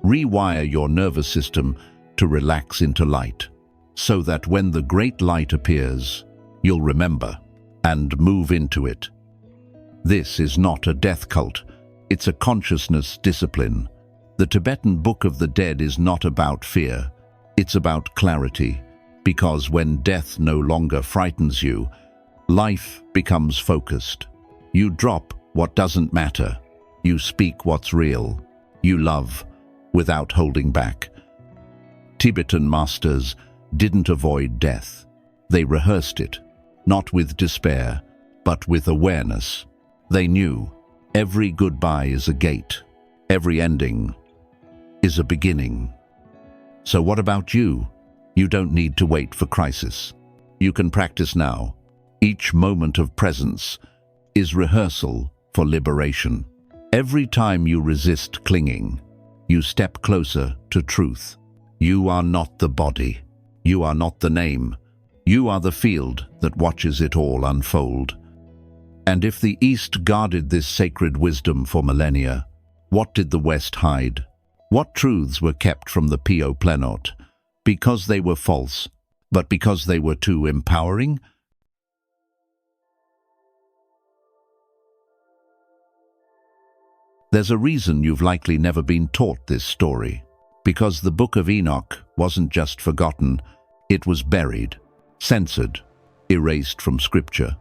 Rewire your nervous system to relax into light, so that when the great light appears, you'll remember and move into it. This is not a death cult. It's a consciousness discipline. The Tibetan Book of the Dead is not about fear. It's about clarity, because when death no longer frightens you, life becomes focused. You drop what doesn't matter. You speak what's real. You love without holding back. Tibetan masters didn't avoid death. They rehearsed it, not with despair, but with awareness. They knew every goodbye is a gate. Every ending is a beginning. So what about you? You don't need to wait for crisis. You can practice now. Each moment of presence is rehearsal for liberation. Every time you resist clinging, you step closer to truth. You are not the body. You are not the name. You are the field that watches it all unfold. And if the East guarded this sacred wisdom for millennia, what did the West hide? What truths were kept from the Pio Plenot? Because they were false, but because they were too empowering? There's a reason you've likely never been taught this story. Because the Book of Enoch wasn't just forgotten, it was buried, censored, erased from Scripture.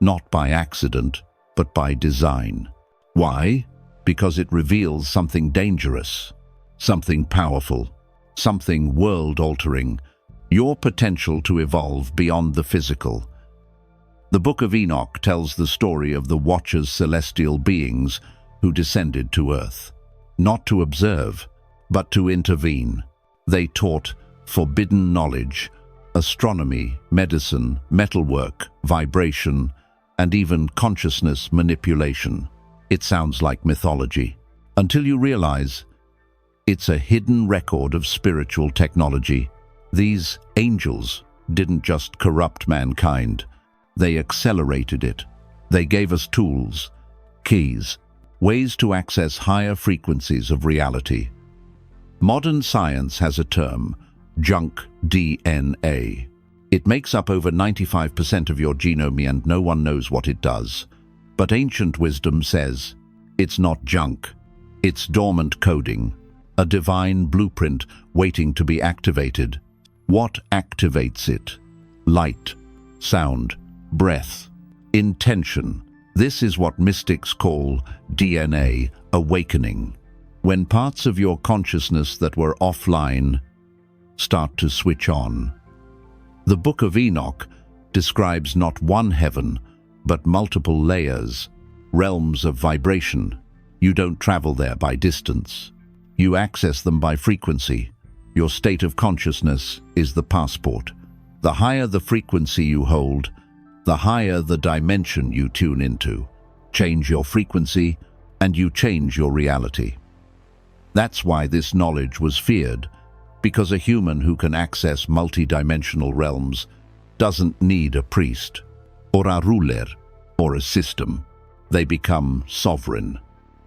Not by accident, but by design. Why? Because it reveals something dangerous, something powerful, something world-altering, your potential to evolve beyond the physical. The Book of Enoch tells the story of the Watcher's celestial beings who descended to Earth, not to observe, but to intervene. They taught forbidden knowledge, astronomy, medicine, metalwork, vibration, and even consciousness manipulation. It sounds like mythology, until you realize it's a hidden record of spiritual technology. These angels didn't just corrupt mankind, they accelerated it. They gave us tools, keys, ways to access higher frequencies of reality. Modern science has a term, junk DNA. It makes up over 95% of your genome and no one knows what it does. But ancient wisdom says, it's not junk, it's dormant coding, a divine blueprint waiting to be activated. What activates it? Light, sound, breath, intention. This is what mystics call DNA awakening. When parts of your consciousness that were offline start to switch on. The Book of Enoch describes not one heaven, but multiple layers, realms of vibration. You don't travel there by distance. You access them by frequency. Your state of consciousness is the passport. The higher the frequency you hold, the higher the dimension you tune into. Change your frequency, and you change your reality. That's why this knowledge was feared, because a human who can access multidimensional realms doesn't need a priest, or a ruler, or a system. They become sovereign,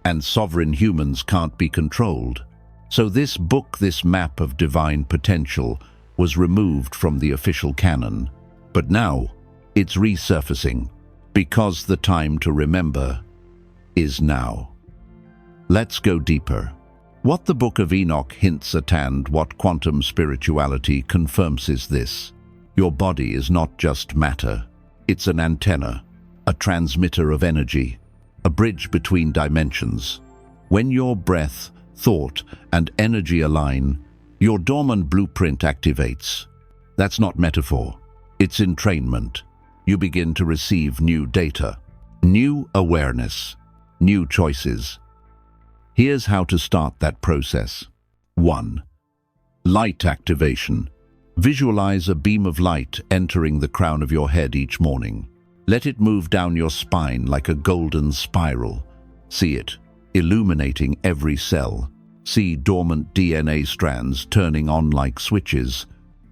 and sovereign humans can't be controlled. So this book, this map of divine potential, was removed from the official canon. But now, it's resurfacing, because the time to remember is now. Let's go deeper. What the Book of Enoch hints at and what quantum spirituality confirms is this. Your body is not just matter. It's an antenna, a transmitter of energy, a bridge between dimensions. When your breath, thought, and energy align, your dormant blueprint activates. That's not metaphor. It's entrainment. You begin to receive new data, new awareness, new choices. Here's how to start that process. 1. Light activation. Visualize a beam of light entering the crown of your head each morning. Let it move down your spine like a golden spiral. See it, illuminating every cell. See dormant DNA strands turning on like switches.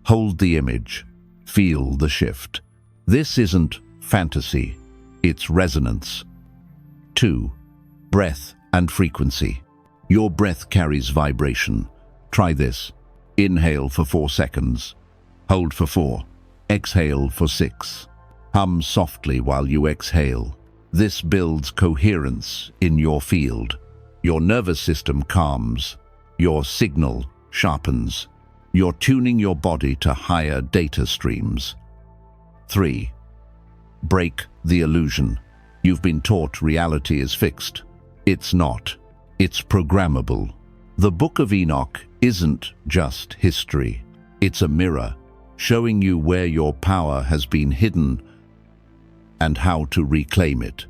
Hold the image. Feel the shift. This isn't fantasy, it's resonance. 2. Breath and frequency. Your breath carries vibration. Try this. Inhale for 4 seconds. Hold for 4. Exhale for 6. Hum softly while you exhale. This builds coherence in your field. Your nervous system calms. Your signal sharpens. You're tuning your body to higher data streams. 3. Break the illusion. You've been taught reality is fixed. It's not. It's programmable. The Book of Enoch isn't just history. It's a mirror, showing you where your power has been hidden and how to reclaim it.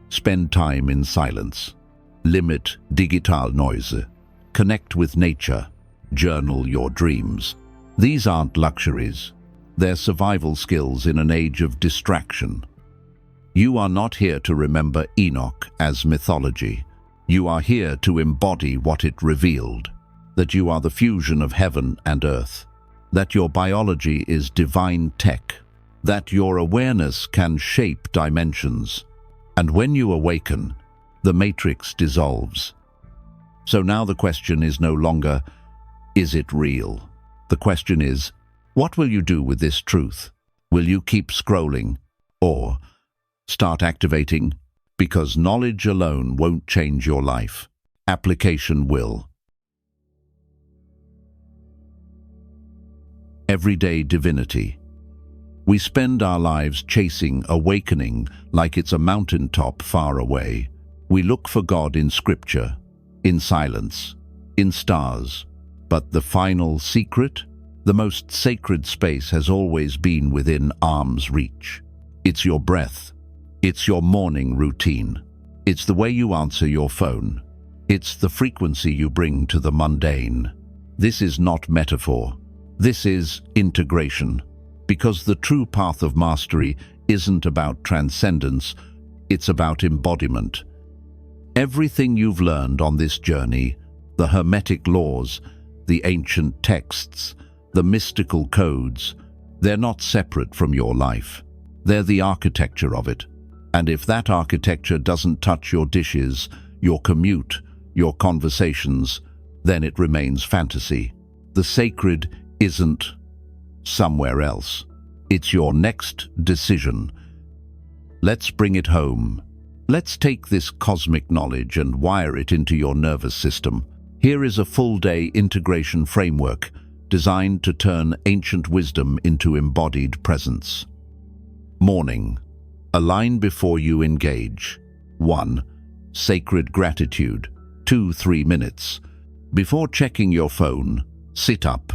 Spend time in silence. Limit digital noise. Connect with nature. Journal your dreams. These aren't luxuries. They're survival skills in an age of distraction. You are not here to remember Enoch as mythology. You are here to embody what it revealed, that you are the fusion of heaven and earth. that your biology is divine tech, that your awareness can shape dimensions. And when you awaken, the matrix dissolves. So now the question is no longer, is it real? The question is, what will you do with this truth? Will you keep scrolling or start activating? Because knowledge alone won't change your life. Application will. Everyday divinity. We spend our lives chasing awakening like it's a mountaintop far away. We look for God in scripture, in silence, in stars. But the final secret? The most sacred space has always been within arm's reach. It's your breath. It's your morning routine. It's the way you answer your phone. It's the frequency you bring to the mundane. This is not metaphor. This is integration. Because the true path of mastery isn't about transcendence, it's about embodiment. Everything you've learned on this journey, the Hermetic laws, the ancient texts, the mystical codes, they're not separate from your life. They're the architecture of it. And if that architecture doesn't touch your dishes, your commute, your conversations, then it remains fantasy. The sacred isn't somewhere else. It's your next decision. Let's bring it home. Let's take this cosmic knowledge and wire it into your nervous system. Here is a full-day integration framework designed to turn ancient wisdom into embodied presence. Morning. A line before you engage. 1. Sacred gratitude. 2, 3 minutes. Before checking your phone, sit up.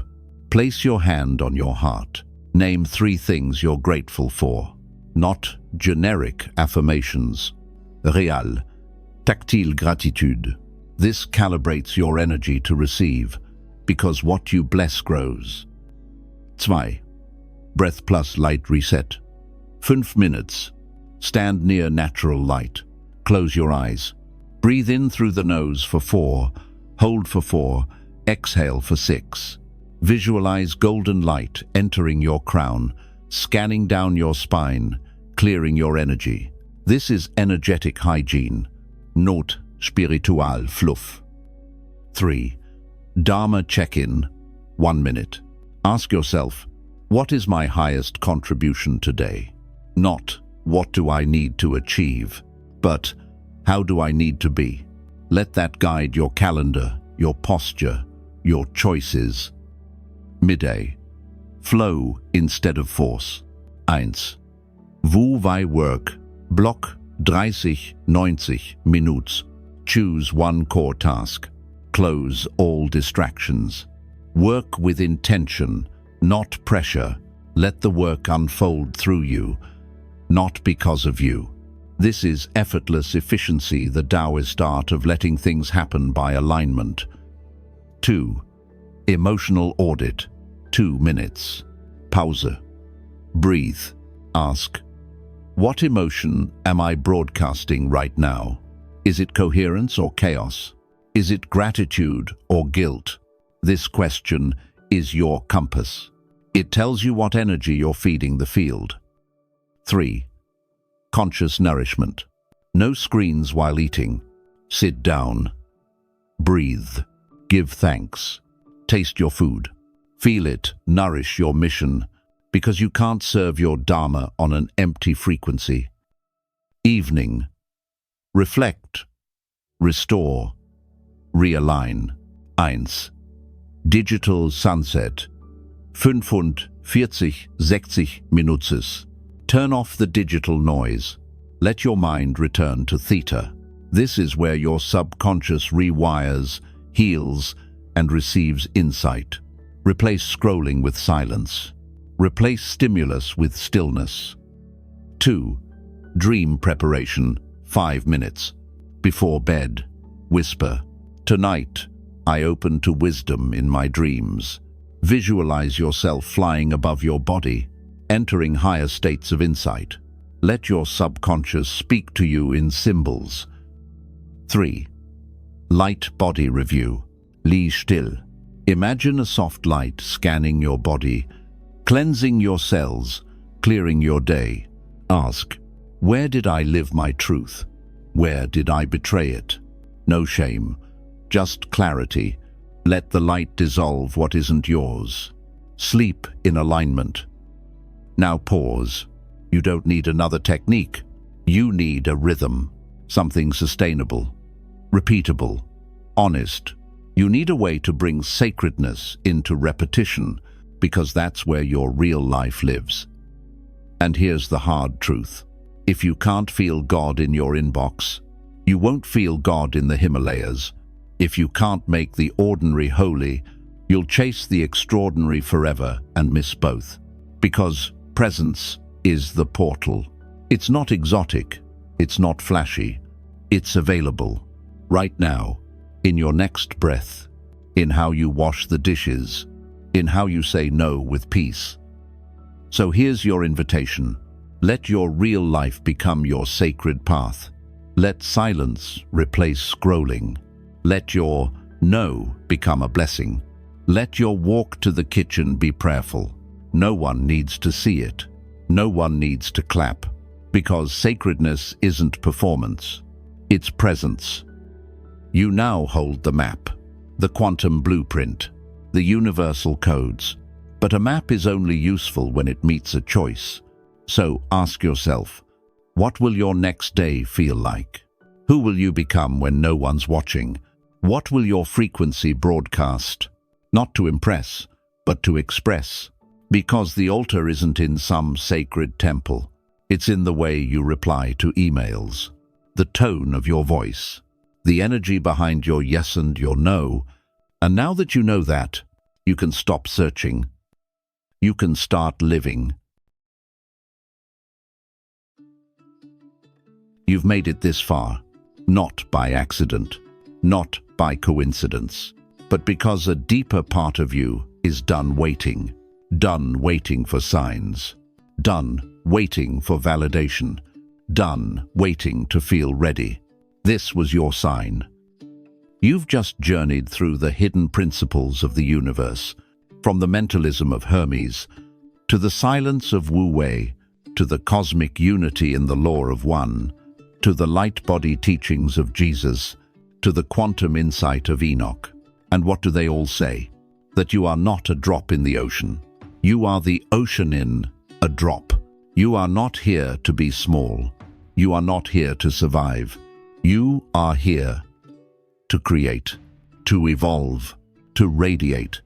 Place your hand on your heart. Name 3 things you're grateful for. Not generic affirmations. Real, tactile gratitude. This calibrates your energy to receive, because what you bless grows. 2. Breath plus light reset. 5 minutes. Stand near natural light. Close your eyes. Breathe in through the nose for 4, hold for 4, exhale for 6. Visualize golden light entering your crown, scanning down your spine, clearing your energy. This is energetic hygiene, not spiritual fluff. 3. Dharma check-in, 1 minute. Ask yourself, what is my highest contribution today? Not, what do I need to achieve? But, how do I need to be? Let that guide your calendar, your posture, your choices. Midday. Flow instead of force. 1. Wo vai work. Block 30-90 minutes. Choose one core task. Close all distractions. Work with intention, not pressure. Let the work unfold through you, not because of you. This is effortless efficiency, the Taoist art of letting things happen by alignment. 2. Emotional audit. 2 minutes. Pause. Breathe. Ask, what emotion am I broadcasting right now? Is it coherence or chaos? Is it gratitude or guilt? This question is your compass. It tells you what energy you're feeding the field. 3. Conscious nourishment. No screens while eating. Sit down. Breathe. Give thanks. Taste your food. Feel it nourish your mission, because you can't serve your Dharma on an empty frequency. Evening. Reflect. Restore. Realign. 1. Digital sunset. 45-60 minutes. Turn off the digital noise. Let your mind return to theta. This is where your subconscious rewires, heals, and receives insight. Replace scrolling with silence. Replace stimulus with stillness. 2. Dream preparation. 5 minutes. Before bed, whisper, tonight, I open to wisdom in my dreams. Visualize yourself flying above your body, entering higher states of insight. Let your subconscious speak to you in symbols. 3. Light body review. Lie still. Imagine a soft light scanning your body, cleansing your cells, clearing your day. Ask, where did I live my truth? Where did I betray it? No shame, just clarity. Let the light dissolve what isn't yours. Sleep in alignment. Now pause. You don't need another technique. You need a rhythm, something sustainable, repeatable, honest. You need a way to bring sacredness into repetition, because that's where your real life lives. And here's the hard truth. If you can't feel God in your inbox, you won't feel God in the Himalayas. If you can't make the ordinary holy, you'll chase the extraordinary forever and miss both. Because presence is the portal. It's not exotic, it's not flashy, it's available. Right now, in your next breath, in how you wash the dishes, in how you say no with peace. So here's your invitation. Let your real life become your sacred path. Let silence replace scrolling. Let your no become a blessing. Let your walk to the kitchen be prayerful. No one needs to see it. No one needs to clap. Because sacredness isn't performance. It's presence. You now hold the map, the quantum blueprint, the universal codes. But a map is only useful when it meets a choice. So ask yourself, what will your next day feel like? Who will you become when no one's watching? What will your frequency broadcast? Not to impress, but to express. Because the altar isn't in some sacred temple. It's in the way you reply to emails, the tone of your voice, the energy behind your yes and your no. And now that you know that, you can stop searching. You can start living. You've made it this far, not by accident, not by coincidence, but because a deeper part of you is done waiting for signs, done waiting for validation, done waiting to feel ready. This was your sign. You've just journeyed through the hidden principles of the universe, from the mentalism of Hermes, to the silence of Wu Wei, to the cosmic unity in the law of one, to the light body teachings of Jesus, to the quantum insight of Enoch. And what do they all say? That you are not a drop in the ocean. You are the ocean in a drop. You are not here to be small. You are not here to survive. You are here to create, to evolve, to radiate.